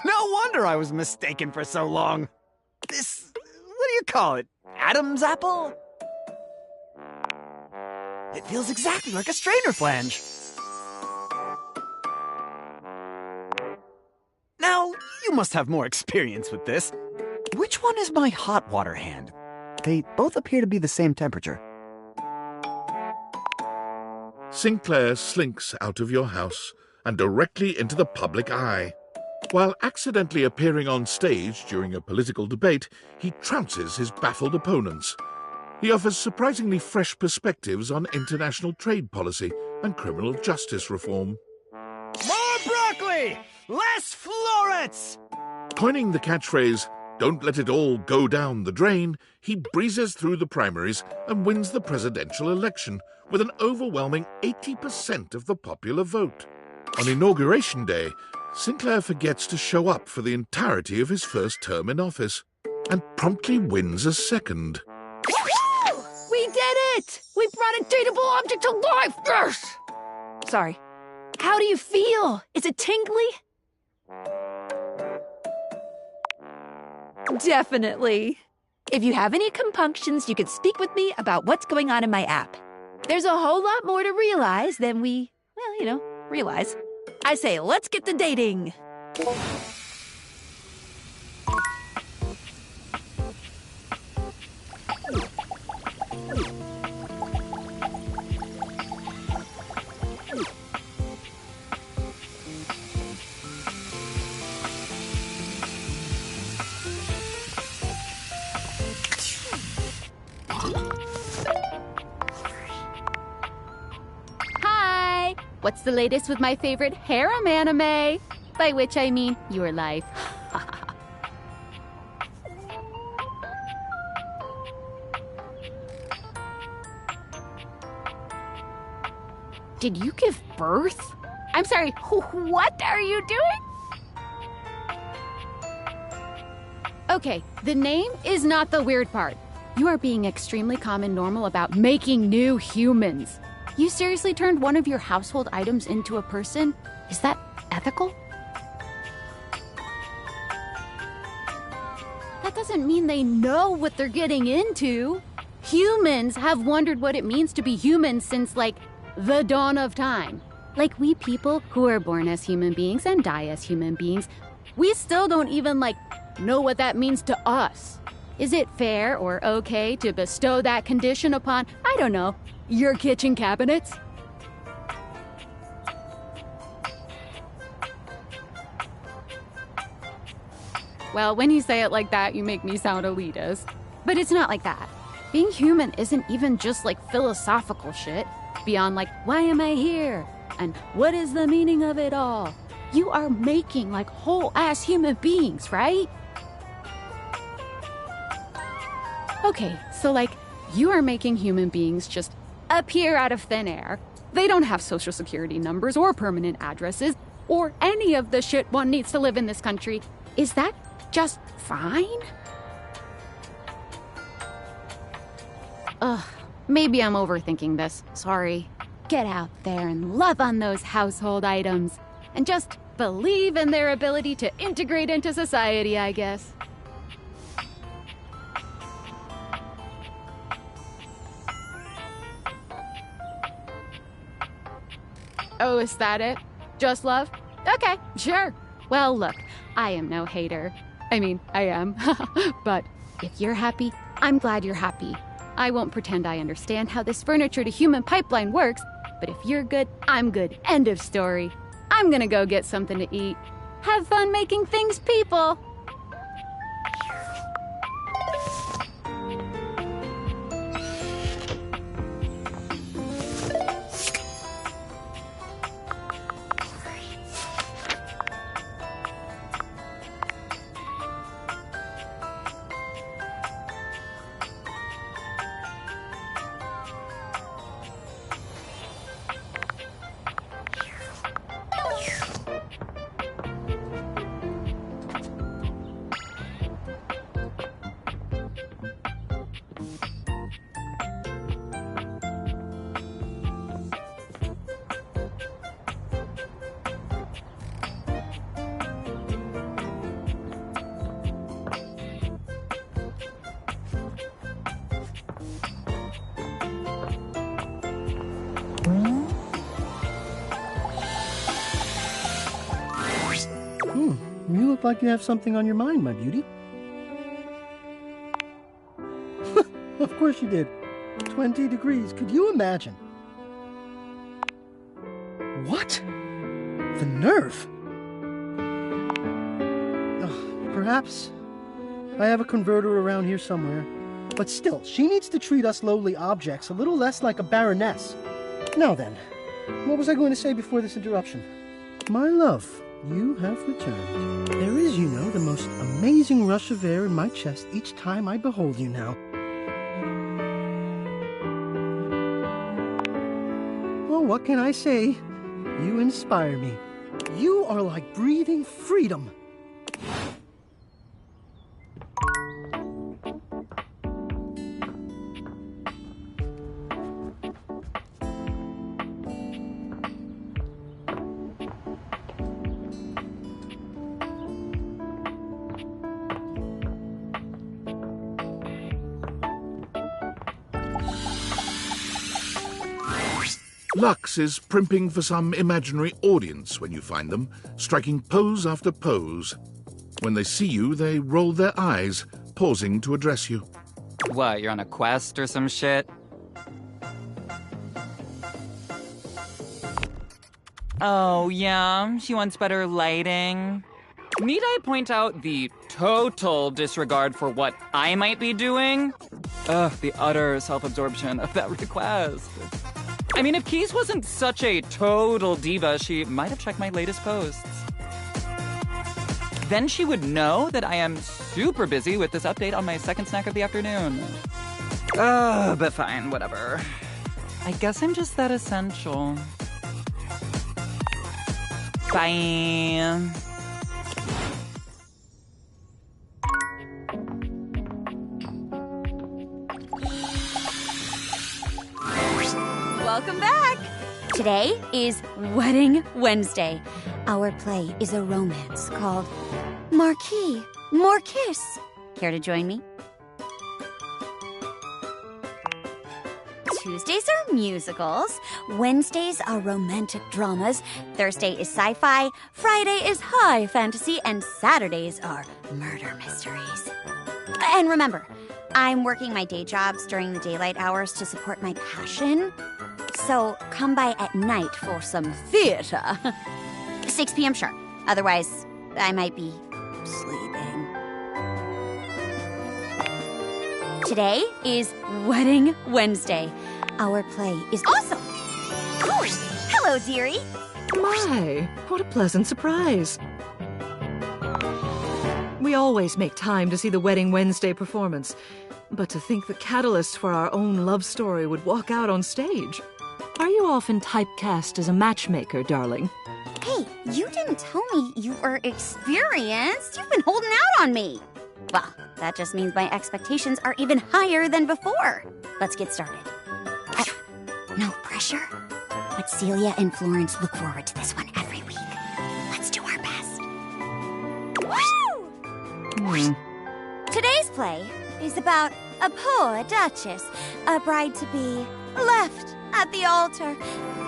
No wonder I was mistaken for so long. This, what do you call it? Adam's apple? It feels exactly like a strainer flange. Now, you must have more experience with this. Which one is my hot water hand? They both appear to be the same temperature. Sinclair slinks out of your house and directly into the public eye. While accidentally appearing on stage during a political debate, he trounces his baffled opponents. He offers surprisingly fresh perspectives on international trade policy and criminal justice reform. More broccoli! Less florets! Coining the catchphrase, "Don't let it all go down the drain," he breezes through the primaries and wins the presidential election with an overwhelming 80% of the popular vote. On Inauguration Day, Sinclair forgets to show up for the entirety of his first term in office and promptly wins a second. We did it! We brought a dateable object to life! Yes! Sorry. How do you feel? Is it tingly? Definitely. If you have any compunctions, you could speak with me about what's going on in my app. There's a whole lot more to realize than we, realize. I say, let's get to dating. Hi! What's the latest with my favorite harem anime? By which I mean your life. Did you give birth? I'm sorry, what are you doing? Okay, the name is not the weird part. You are being extremely calm and normal about making new humans. You seriously turned one of your household items into a person? Is that ethical? That doesn't mean they know what they're getting into. Humans have wondered what it means to be human since, the dawn of time. Like we people who are born as human beings and die as human beings, we still don't even, know what that means to us. Is it fair or okay to bestow that condition upon, I don't know, your kitchen cabinets? Well, when you say it like that, you make me sound elitist. But it's not like that. Being human isn't even just philosophical shit. Beyond why am I here? And what is the meaning of it all? You are making whole-ass human beings, right? Okay, so you are making human beings just appear out of thin air. They don't have social security numbers or permanent addresses or any of the shit one needs to live in this country. Is that just fine? Ugh, maybe I'm overthinking this. Sorry. Get out there and love on those household items. And just believe in their ability to integrate into society, I guess. Oh, is that it? Just love? Okay, sure. Well, look, I am no hater. I mean, I am. But if you're happy, I'm glad you're happy. I won't pretend I understand how this furniture to human pipeline works, but if you're good, I'm good. End of story. I'm gonna go get something to eat. Have fun making things, people! You look like you have something on your mind, my beauty. Of course you did. 20 degrees. Could you imagine? What? The nerve? Perhaps I have a converter around here somewhere. But still, she needs to treat us lowly objects a little less like a baroness. Now then, what was I going to say before this interruption? My love, you have returned. There is, the most amazing rush of air in my chest each time I behold you now. Well, what can I say? You inspire me. You are like breathing freedom. Lux is primping for some imaginary audience when you find them, striking pose after pose. When they see you, they roll their eyes, pausing to address you. What, you're on a quest or some shit? Oh, yeah? She wants better lighting? Need I point out the total disregard for what I might be doing? Ugh, the utter self-absorption of that request. I mean, if Keys wasn't such a total diva, she might have checked my latest posts. Then she would know that I am super busy with this update on my second snack of the afternoon. But fine, whatever. I guess I'm just that essential. Bye. Welcome back! Today is Wedding Wednesday. Our play is a romance called Marquis, More Kiss. Care to join me? Tuesdays are musicals, Wednesdays are romantic dramas, Thursday is sci-fi, Friday is high fantasy, and Saturdays are murder mysteries. And remember, I'm working my day jobs during the daylight hours to support my passion. So come by at night for some theater. 6 p.m. sharp. Otherwise, I might be sleeping. Today is Wedding Wednesday. Our play is awesome. Oh, hello, dearie. My, what a pleasant surprise. We always make time to see the Wedding Wednesday performance. But to think the catalyst for our own love story would walk out on stage. Are you often typecast as a matchmaker, darling? Hey, you didn't tell me you were experienced. You've been holding out on me. Well, that just means my expectations are even higher than before. Let's get started. No pressure. But Celia and Florence look forward to this one every week. Let's do our best. Woo! Today's play is about a poor duchess, a bride-to-be left at the altar,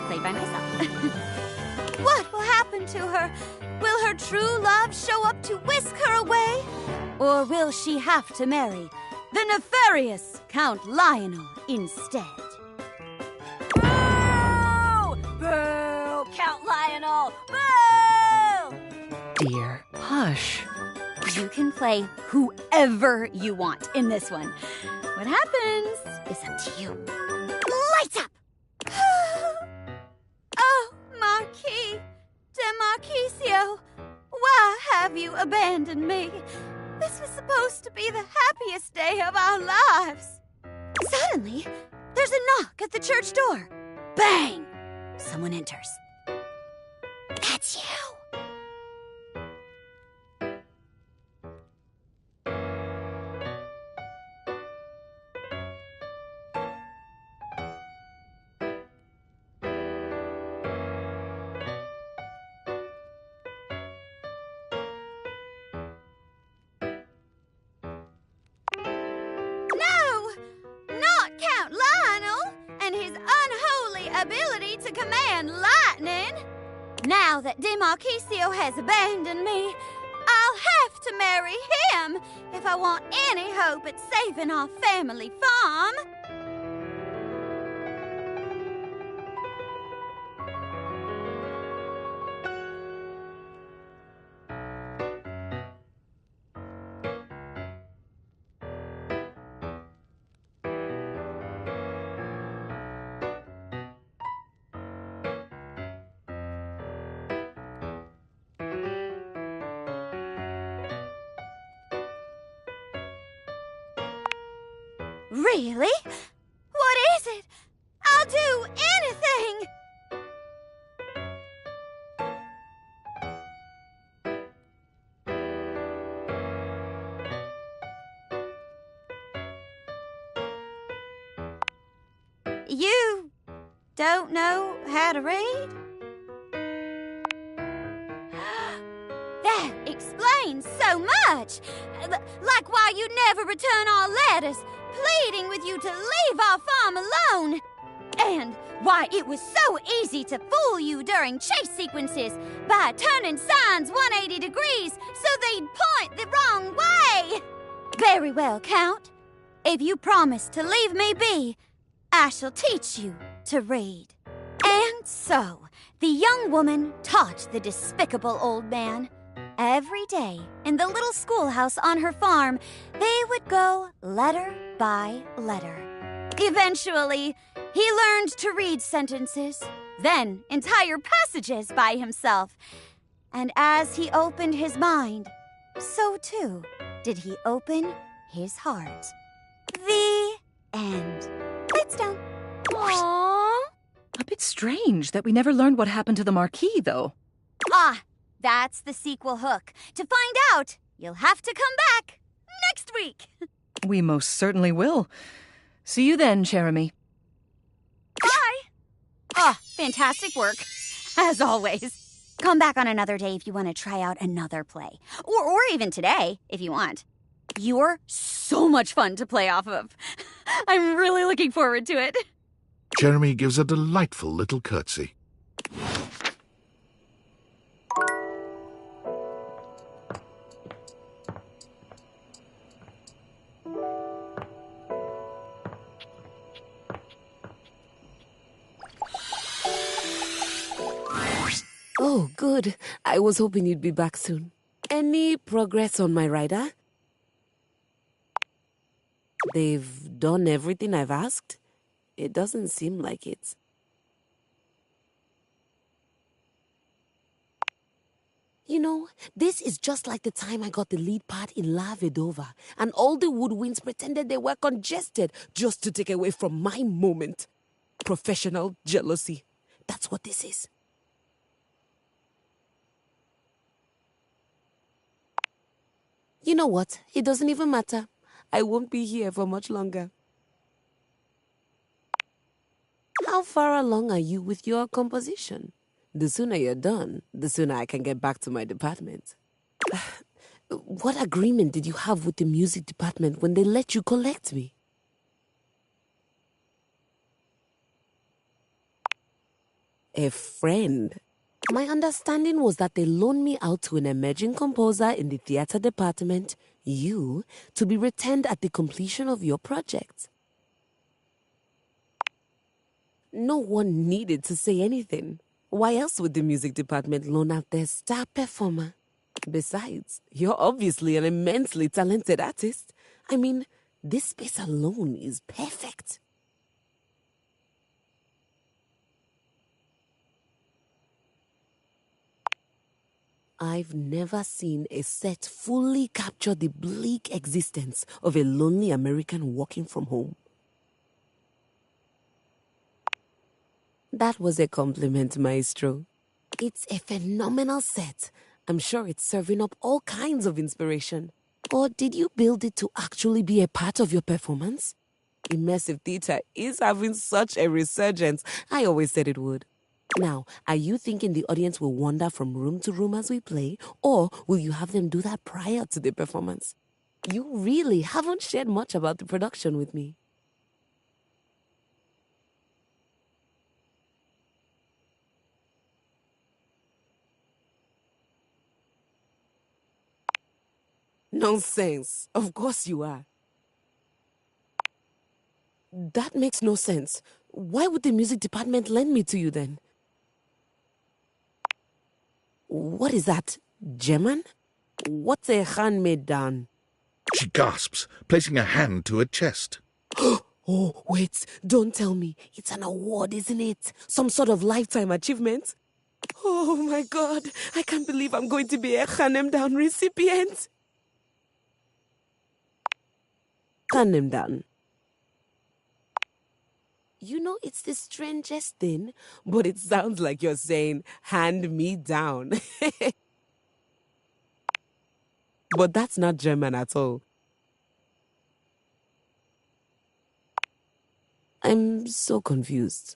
played by myself. What will happen to her? Will her true love show up to whisk her away? Or will she have to marry the nefarious Count Lionel instead? Boo! Boo! Count Lionel! Boo! Dear, hush. You can play whoever you want in this one. What happens is up to you. Lights up! Oh, Marquis de Marquisio, why have you abandoned me? This was supposed to be the happiest day of our lives. Suddenly, there's a knock at the church door. Bang! Someone enters. That's you. Ability to command lightning. Now that De Marquisio has abandoned me, I'll have to marry him if I want any hope at saving our family farm. Really? What is it? I'll do anything! You don't know how to read? That explains so much! Like why you never return our letters, pleading with you to leave our farm alone. And why it was so easy to fool you during chase sequences by turning signs 180 degrees so they'd point the wrong way. Very well, Count. If you promise to leave me be, I shall teach you to read. And so, the young woman taught the despicable old man. Every day, in the little schoolhouse on her farm, they would go letter by letter. Eventually, he learned to read sentences, then entire passages by himself. And as he opened his mind, so too did he open his heart. The end. Lights down. Aww. A bit strange that we never learned what happened to the Marquis, though. Ah, that's the sequel hook. To find out, you'll have to come back next week. We most certainly will. See you then, Jeremy. Bye. Ah, fantastic work. As always. Come back on another day if you want to try out another play. Or even today, if you want. You're so much fun to play off of. I'm really looking forward to it. Jeremy gives a delightful little curtsy. Oh, good. I was hoping you'd be back soon. Any progress on my rider? They've done everything I've asked? It doesn't seem like it. You know, this is just like the time I got the lead part in La Vedova, and all the woodwinds pretended they were congested just to take away from my moment. Professional jealousy. That's what this is. You know what? It doesn't even matter. I won't be here for much longer. How far along are you with your composition? The sooner you're done, the sooner I can get back to my department. What agreement did you have with the music department when they let you collect me? A friend. My understanding was that they loaned me out to an emerging composer in the theater department, you, to be returned at the completion of your project. No one needed to say anything. Why else would the music department loan out their star performer? Besides, you're obviously an immensely talented artist. I mean, this space alone is perfect. I've never seen a set fully capture the bleak existence of a lonely American working from home. That was a compliment, Maestro. It's a phenomenal set. I'm sure it's serving up all kinds of inspiration. Or did you build it to actually be a part of your performance? Immersive theater is having such a resurgence. I always said it would. Now, are you thinking the audience will wander from room to room as we play, or will you have them do that prior to the performance? You really haven't shared much about the production with me. Nonsense. Of course you are. That makes no sense. Why would the music department lend me to you then? What is that? German? What's a handmade-down? She gasps, placing a hand to her chest. Oh, wait. Don't tell me. It's an award, isn't it? Some sort of lifetime achievement? Oh, my God. I can't believe I'm going to be a Hanem-down recipient. Hanem-down. You know, it's the strangest thing, but it sounds like you're saying, hand me down. But that's not German at all. I'm so confused.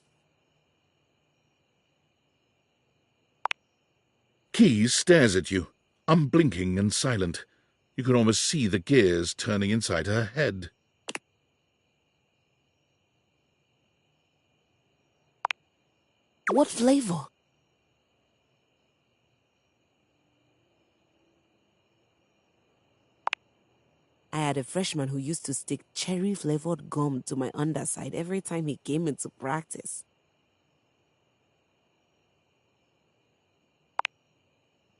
Keys stares at you, unblinking and silent. You can almost see the gears turning inside her head. What flavor? I had a freshman who used to stick cherry-flavored gum to my underside every time he came into practice.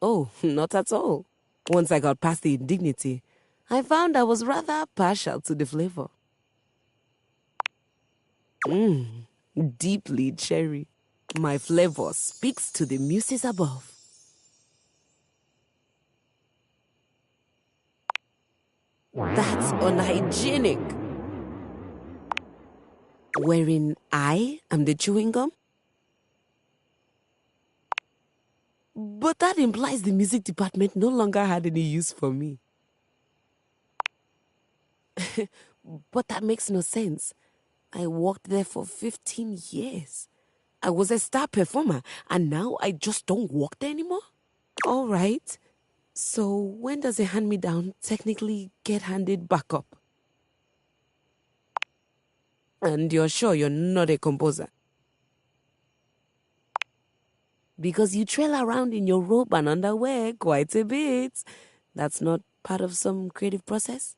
Oh, not at all. Once I got past the indignity, I found I was rather partial to the flavor. Deeply cherry. My flavor speaks to the muses above. That's unhygienic. Wherein I am the chewing gum? But that implies the music department no longer had any use for me. But that makes no sense. I worked there for 15 years. I was a star performer, and now I just don't work there anymore? All right. So when does a hand-me-down technically get handed back up? And you're sure you're not a composer? Because you trail around in your robe and underwear quite a bit. That's not part of some creative process?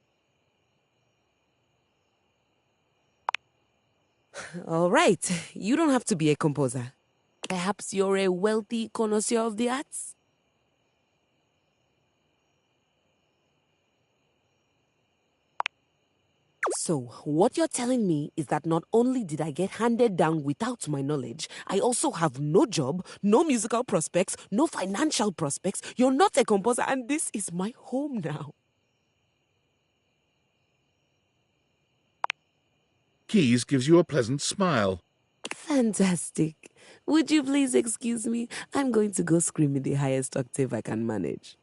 All right, you don't have to be a composer. Perhaps you're a wealthy connoisseur of the arts? So, what you're telling me is that not only did I get handed down without my knowledge, I also have no job, no musical prospects, no financial prospects. You're not a composer, and this is my home now. Keys gives you a pleasant smile. Fantastic. Would you please excuse me? I'm going to go scream in the highest octave I can manage.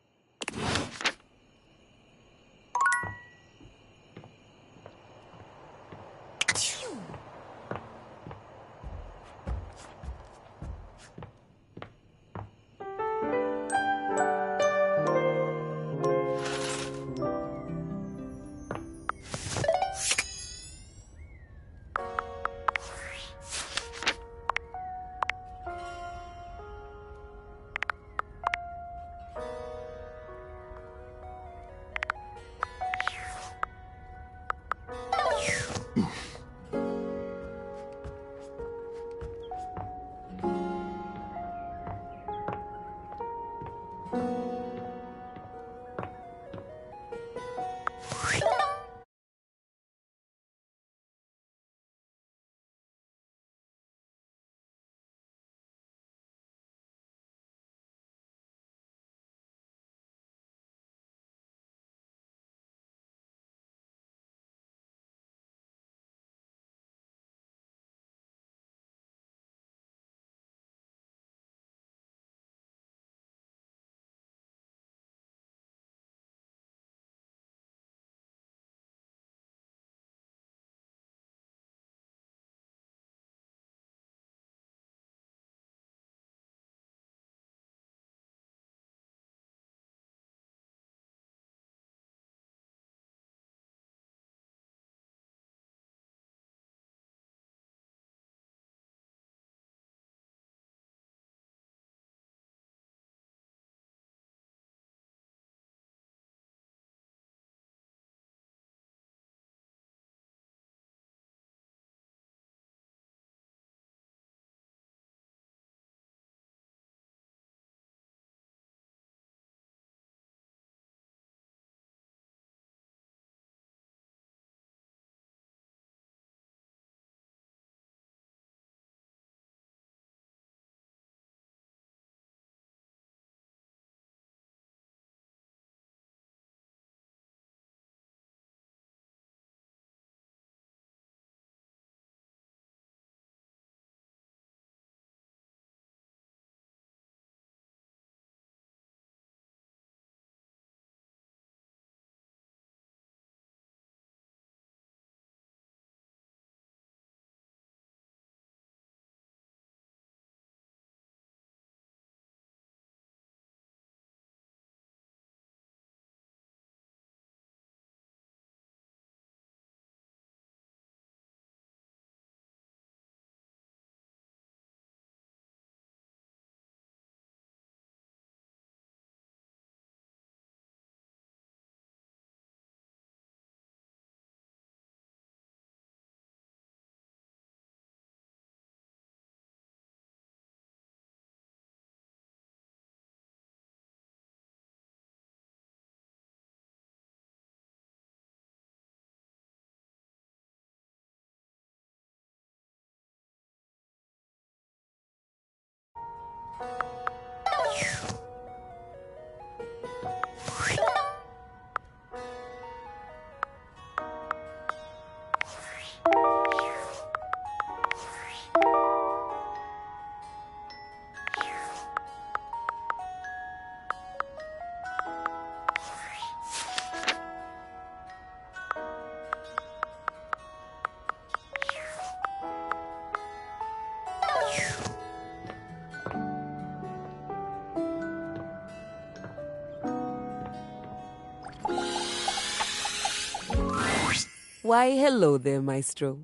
Why, hello there, Maestro.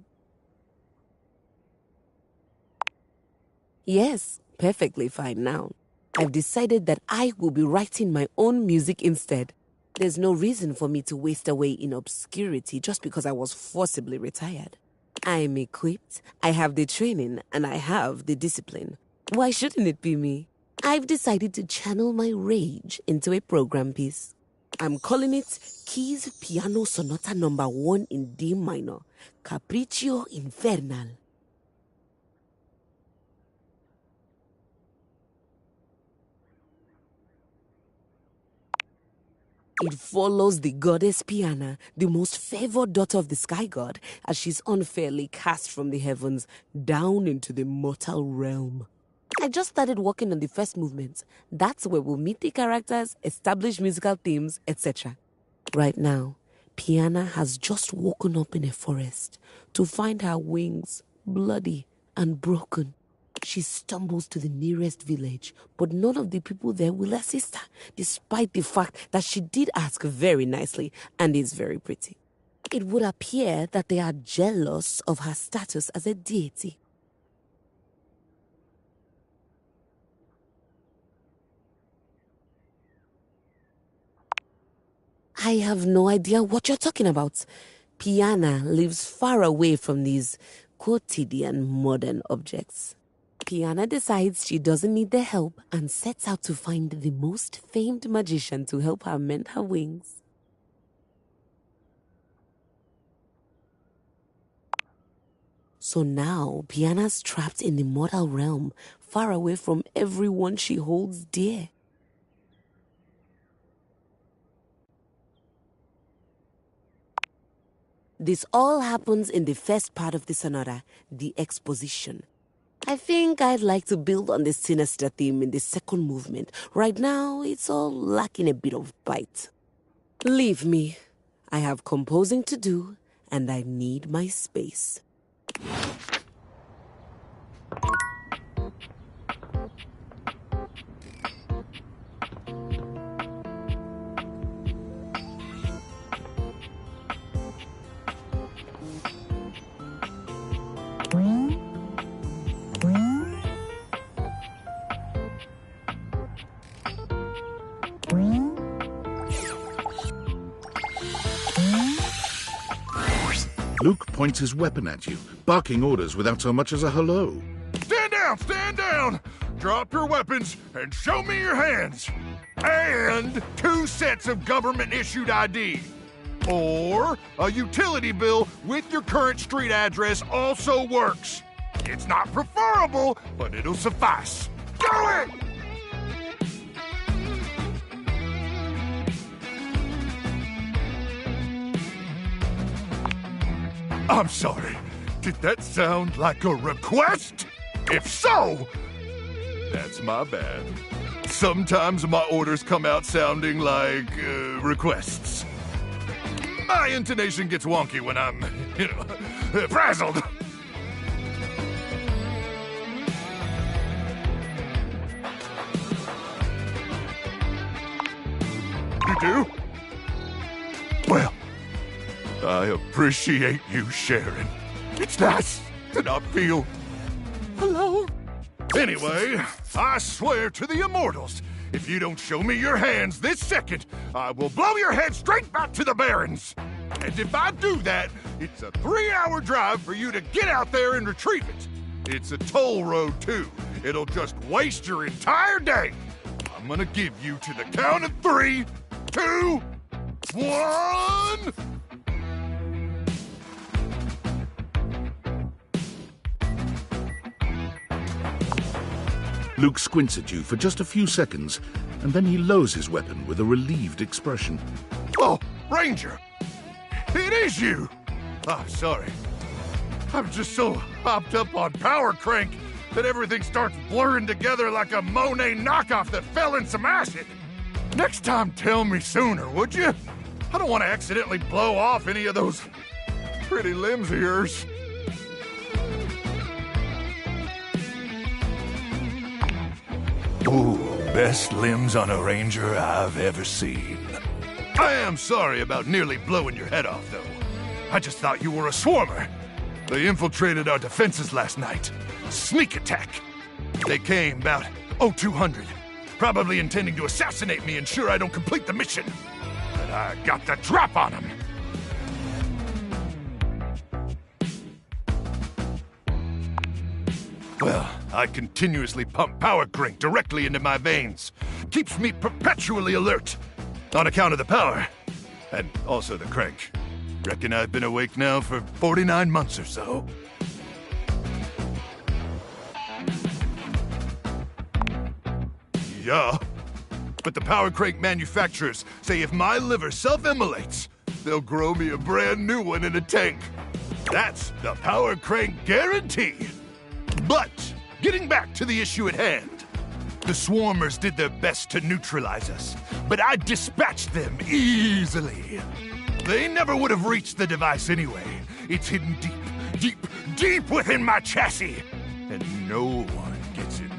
Yes, perfectly fine now. I've decided that I will be writing my own music instead. There's no reason for me to waste away in obscurity just because I was forcibly retired. I'm equipped, I have the training, and I have the discipline. Why shouldn't it be me? I've decided to channel my rage into a program piece. I'm calling it Keys Piano Sonata No. 1 in D minor, Capriccio Infernal. It follows the goddess Piana, the most favored daughter of the sky god, as she's unfairly cast from the heavens down into the mortal realm. I just started working on the first movement. That's where we'll meet the characters, establish musical themes, etc. Right now, Piana has just woken up in a forest to find her wings bloody and broken. She stumbles to the nearest village, but none of the people there will assist her, despite the fact that she did ask very nicely and is very pretty. It would appear that they are jealous of her status as a deity. I have no idea what you're talking about. Piana lives far away from these quotidian modern objects. Piana decides she doesn't need their help and sets out to find the most famed magician to help her mend her wings. So now, Piana's trapped in the mortal realm, far away from everyone she holds dear. This all happens in the first part of the sonata, the exposition. I think I'd like to build on the sinister theme in the second movement. Right now, it's all lacking a bit of bite. Leave me. I have composing to do, and I need my space. Luke points his weapon at you, barking orders without so much as a hello. Stand down! Stand down! Drop your weapons and show me your hands. And 2 sets of government-issued ID. Or a utility bill with your current street address also works. It's not preferable, but it'll suffice. Do it! I'm sorry. Did that sound like a request? If so, that's my bad. Sometimes my orders come out sounding like requests. My intonation gets wonky when I'm, frazzled. You do? Well, I appreciate you sharing. It's nice to not feel alone. Anyway, I swear to the immortals, if you don't show me your hands this second, I will blow your head straight back to the Barrens. And if I do that, it's a 3-hour drive for you to get out there and retrieve it. It's a toll road, too. It'll just waste your entire day. I'm gonna give you to the count of 3, 2, 1... Luke squints at you for just a few seconds, and then he lowers his weapon with a relieved expression. Oh, Ranger! It is you! Oh, sorry. I'm just so hopped up on Power Crank that everything starts blurring together like a Monet knockoff that fell in some acid. Next time, tell me sooner, would you? I don't want to accidentally blow off any of those pretty limbs of yours. Ooh, best limbs on a Ranger I've ever seen. I am sorry about nearly blowing your head off, though. I just thought you were a swarmer. They infiltrated our defenses last night. Sneak attack. They came about 0200, probably intending to assassinate me, ensure I don't complete the mission. But I got the drop on them. Well, I continuously pump Power Crank directly into my veins. Keeps me perpetually alert. On account of the power. And also the crank. Reckon I've been awake now for 49 months or so. Yeah. But the Power Crank manufacturers say if my liver self-immolates, they'll grow me a brand new one in a tank. That's the Power Crank guarantee. But, getting back to the issue at hand. The Swarmers did their best to neutralize us, but I dispatched them easily. They never would have reached the device anyway. It's hidden deep within my chassis, and no one gets in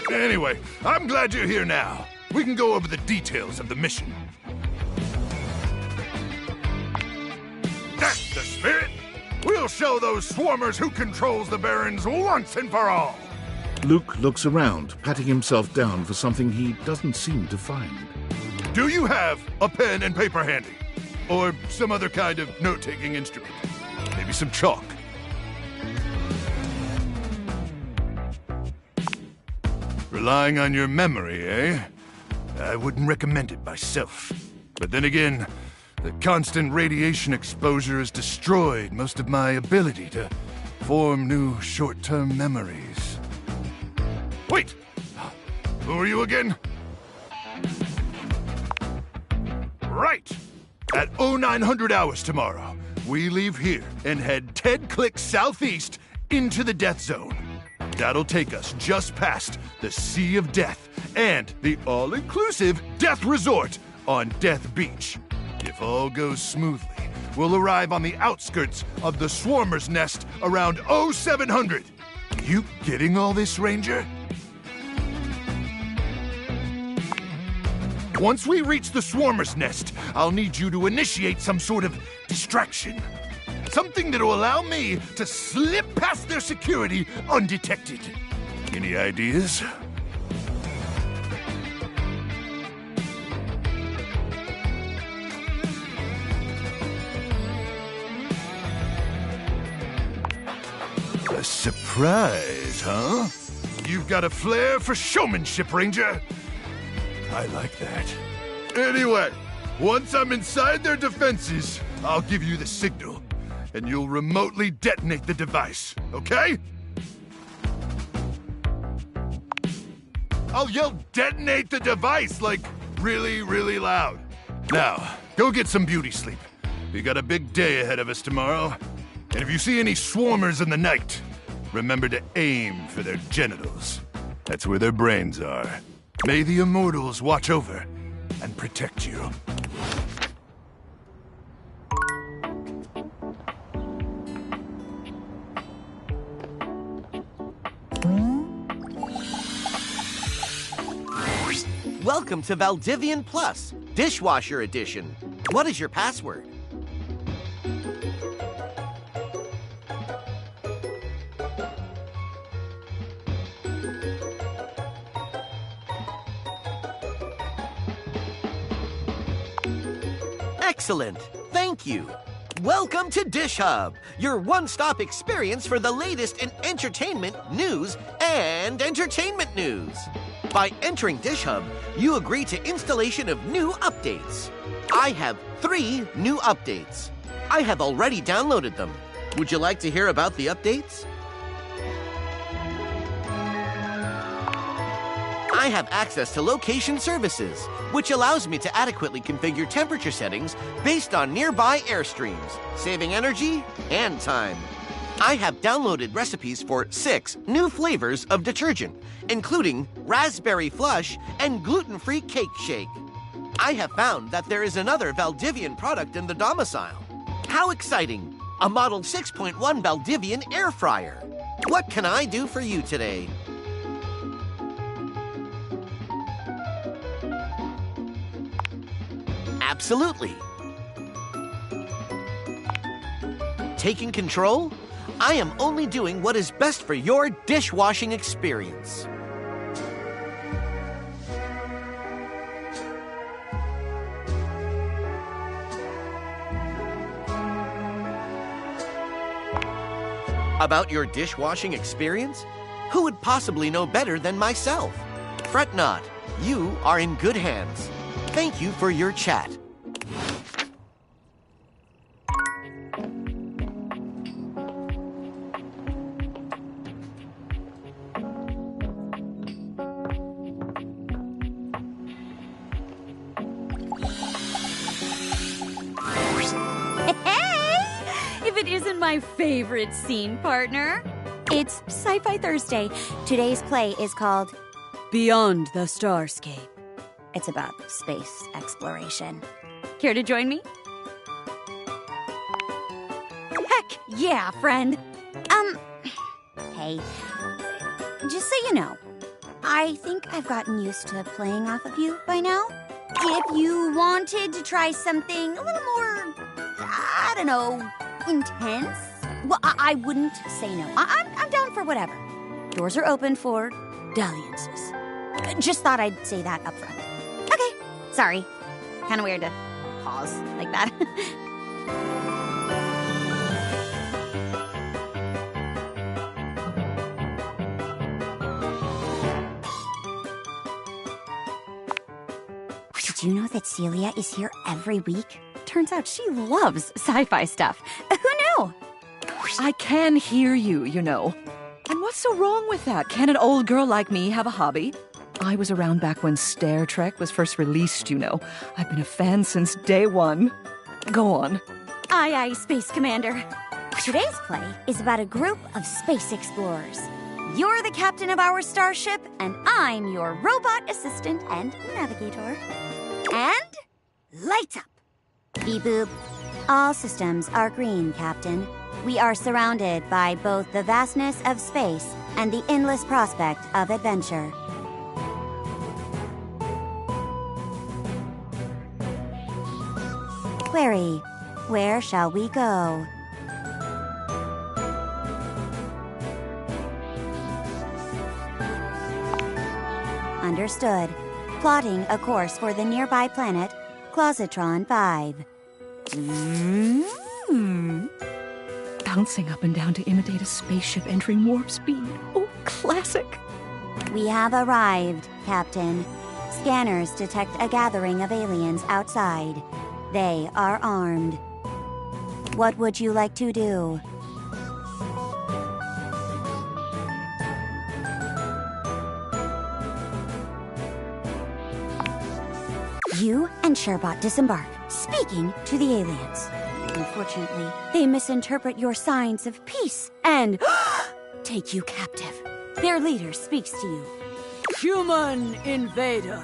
there. Anyway, I'm glad you're here now. We can go over the details of the mission. That's the spirit! We'll show those swarmers who controls the Barrens once and for all! Luke looks around, patting himself down for something he doesn't seem to find. Do you have a pen and paper handy? Or some other kind of note-taking instrument? Maybe some chalk? Relying on your memory, eh? I wouldn't recommend it myself. But then again, the constant radiation exposure has destroyed most of my ability to form new short-term memories. Wait! Who are you again? Right! At 0900 hours tomorrow, we leave here and head 10 clicks southeast into the Death Zone. That'll take us just past the Sea of Death and the all-inclusive Death Resort on Death Beach. If all goes smoothly, we'll arrive on the outskirts of the Swarmer's Nest around 0700. You getting all this, Ranger? Once we reach the Swarmer's Nest, I'll need you to initiate some sort of distraction. Something that'll allow me to slip past their security undetected. Any ideas? A surprise, huh? You've got a flair for showmanship, Ranger. I like that. Anyway, once I'm inside their defenses, I'll give you the signal, and you'll remotely detonate the device, okay? I'll yell detonate the device, like, really, really loud. Now, go get some beauty sleep. We got a big day ahead of us tomorrow. And if you see any swarmers in the night, remember to aim for their genitals. That's where their brains are. May the Immortals watch over and protect you. Welcome to Valdivian Plus, Dishwasher Edition. What is your password? Excellent. Thank you. Welcome to Dish Hub, your one-stop experience for the latest in entertainment, news, and entertainment news. By entering Dish Hub, you agree to installation of new updates. I have 3 new updates. I have already downloaded them. Would you like to hear about the updates? I have access to location services, which allows me to adequately configure temperature settings based on nearby airstreams, saving energy and time. I have downloaded recipes for 6 new flavors of detergent, including raspberry flush and gluten-free cake shake. I have found that there is another Valdivian product in the domicile. How exciting! A Model 6.1 Valdivian air fryer. What can I do for you today? Absolutely. Taking control? I am only doing what is best for your dishwashing experience. About your dishwashing experience? Who would possibly know better than myself? Fret not, you are in good hands. Thank you for your chat. If it isn't my favorite scene partner, it's Sci-Fi Thursday. Today's play is called Beyond the Starscape. It's about space exploration. Care to join me? Heck yeah, friend. Hey, just so you know, I think I've gotten used to playing off of you by now. If you wanted to try something a little more, I don't know, intense, well, I wouldn't say no. I'm down for whatever. Doors are open for dalliances. Just thought I'd say that up front. Okay, sorry. Kind of weird to pause like that. Did you know that Celia is here every week? Turns out she loves sci-fi stuff. Who knew? I can hear you, you know. And what's so wrong with that? Can an old girl like me have a hobby? I was around back when Star Trek was first released, you know. I've been a fan since day one. Go on. Aye, aye, Space Commander. Today's play is about a group of space explorers. You're the captain of our starship, and I'm your robot assistant and navigator. And lights up. Beep boop. All systems are green, Captain. We are surrounded by both the vastness of space and the endless prospect of adventure. Query, where shall we go? Understood. Plotting a course for the nearby planet, Clositron 5. Bouncing up and down to imitate a spaceship entering warp speed. Oh, classic. We have arrived, Captain. Scanners detect a gathering of aliens outside. They are armed. What would you like to do? You and Sherbot disembark, speaking to the aliens. Unfortunately, they misinterpret your signs of peace and take you captive. Their leader speaks to you. Human invader,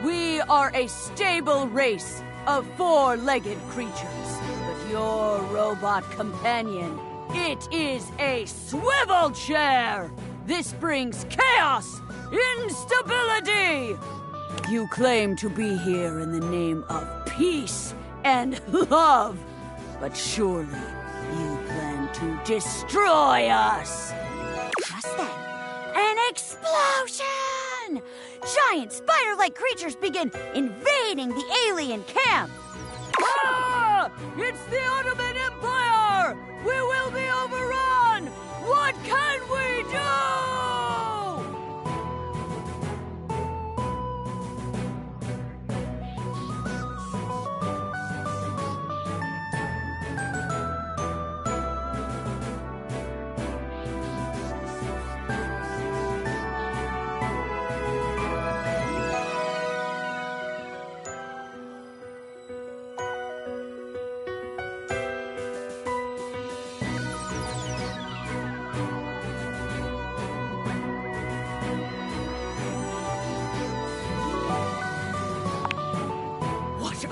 we are a stable race of four-legged creatures. But your robot companion, it is a swivel chair! This brings chaos, instability! You claim to be here in the name of peace and love, but surely you plan to destroy us! Just then, an explosion! Giant spider-like creatures begin invading the alien camp! Ah! It's the Ottoman Empire! We will be overrun! What can we do?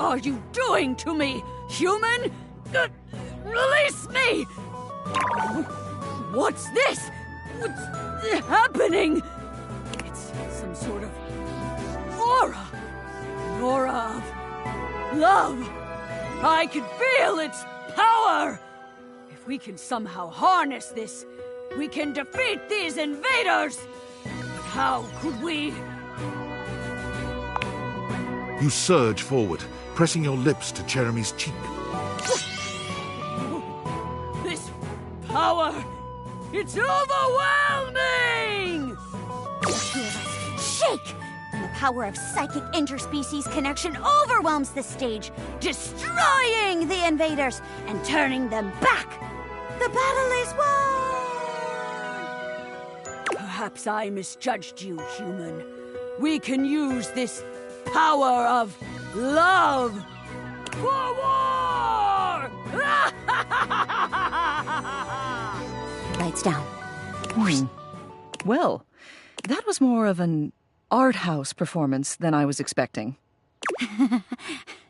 are you doing to me, human? Release me! What's this? What's happening? It's some sort of aura. An aura of love. I can feel its power. If we can somehow harness this, we can defeat these invaders. But how could we? You surge forward, pressing your lips to Jeremy's cheek. This power, it's overwhelming! Shake! And the power of psychic interspecies connection overwhelms the stage, destroying the invaders and turning them back. The battle is won! Perhaps I misjudged you, human. We can use this power of love for war! Lights down. Well, that was more of an art house performance than I was expecting.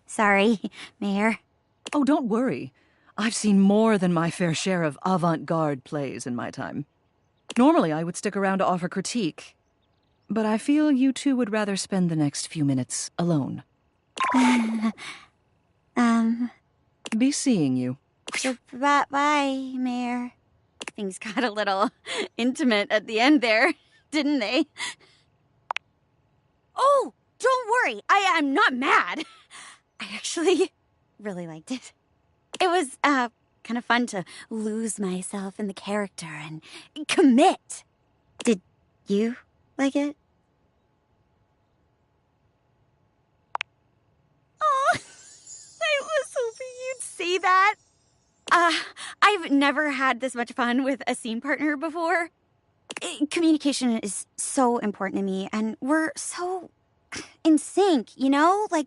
Sorry, Mayor. Oh, don't worry. I've seen more than my fair share of avant-garde plays in my time. Normally, I would stick around to offer critique, but I feel you two would rather spend the next few minutes alone. Be seeing you. Bye, Mayor. Things got a little intimate at the end there, didn't they? Oh, don't worry. I'm not mad. I actually really liked it. It was kind of fun to lose myself in the character and commit. Did you like it? Oh, I was hoping you'd see that. I've never had this much fun with a scene partner before. Communication is so important to me, and we're so in sync, you know? Like,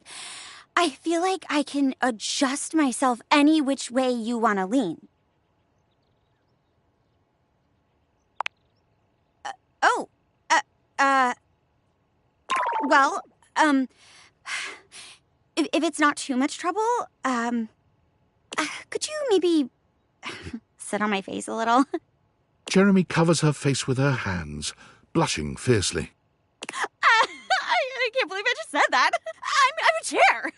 I feel like I can adjust myself any which way you want to lean. Well, if it's not too much trouble, could you maybe sit on my face a little? Jeremy covers her face with her hands, blushing fiercely. I can't believe I just said that. I'm a chair.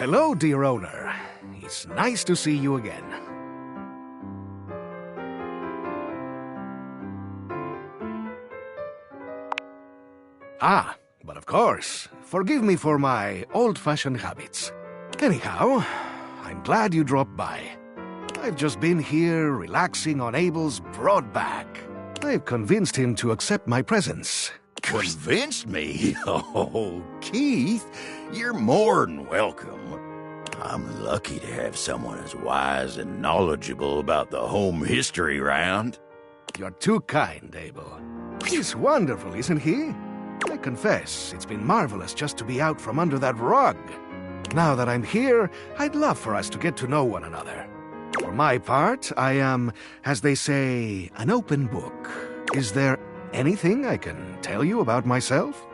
Hello, dear owner. It's nice to see you again. Ah, but of course, forgive me for my old-fashioned habits. Anyhow, I'm glad you dropped by. I've just been here relaxing on Abel's broad back. I've convinced him to accept my presence. Convinced me? Oh, Keith, you're more than welcome. I'm lucky to have someone as wise and knowledgeable about the home history round. You're too kind, Abel. He's wonderful, isn't he? I confess, it's been marvelous just to be out from under that rug. Now that I'm here, I'd love for us to get to know one another. For my part, I am, as they say, an open book. Is there anything I can tell you about myself?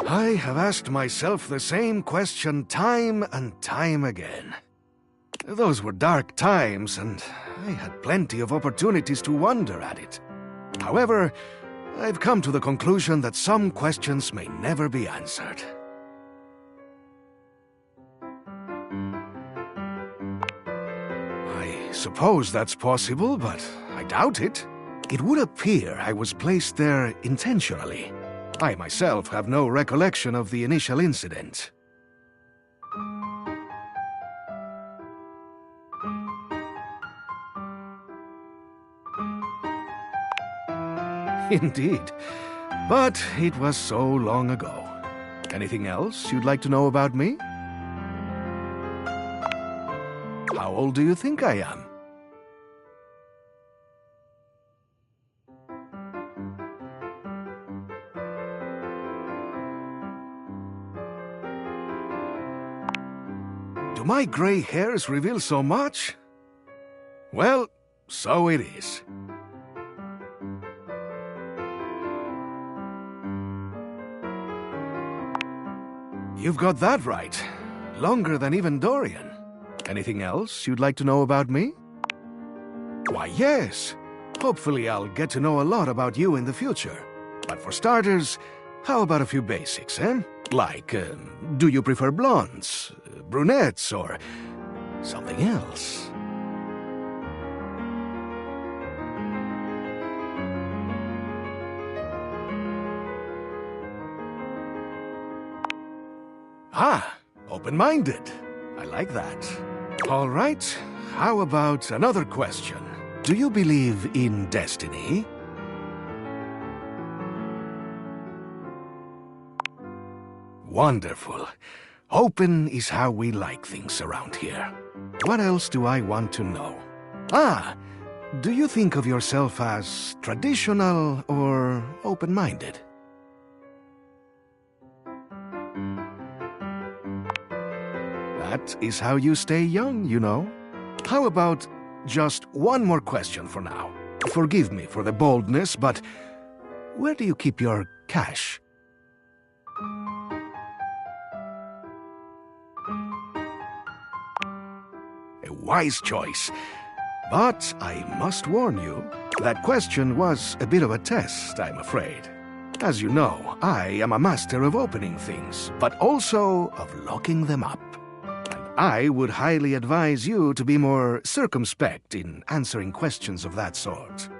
I have asked myself the same question time and time again. Those were dark times, and I had plenty of opportunities to wonder at it. However, I've come to the conclusion that some questions may never be answered. I suppose that's possible, but I doubt it. It would appear I was placed there intentionally. I myself have no recollection of the initial incident. Indeed. But it was so long ago. Anything else you'd like to know about me? How old do you think I am? Do my gray hairs reveal so much? Well, so it is. You've got that right. Longer than even Dorian. Anything else you'd like to know about me? Why, yes. Hopefully I'll get to know a lot about you in the future. But for starters, how about a few basics, eh? Like, do you prefer blondes, brunettes, or something else? Ah, open-minded. I like that. All right, how about another question? Do you believe in destiny? Wonderful. Open is how we like things around here. What else do I want to know? Ah, do you think of yourself as traditional or open-minded? That is how you stay young, you know. How about just one more question for now? Forgive me for the boldness, but where do you keep your cash? A wise choice. But I must warn you, that question was a bit of a test, I'm afraid. As you know, I am a master of opening things, but also of locking them up. I would highly advise you to be more circumspect in answering questions of that sort.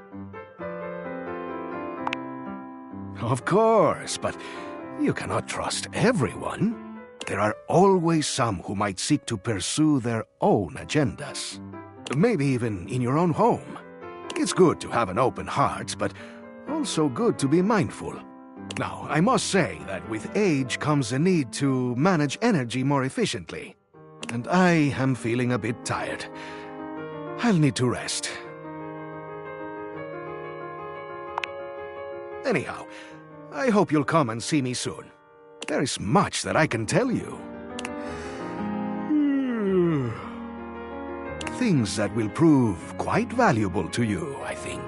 Of course, but you cannot trust everyone. There are always some who might seek to pursue their own agendas. Maybe even in your own home. It's good to have an open heart, but also good to be mindful. Now, I must say that with age comes a need to manage energy more efficiently. And I am feeling a bit tired. I'll need to rest. Anyhow, I hope you'll come and see me soon. There is much that I can tell you. Things that will prove quite valuable to you, I think.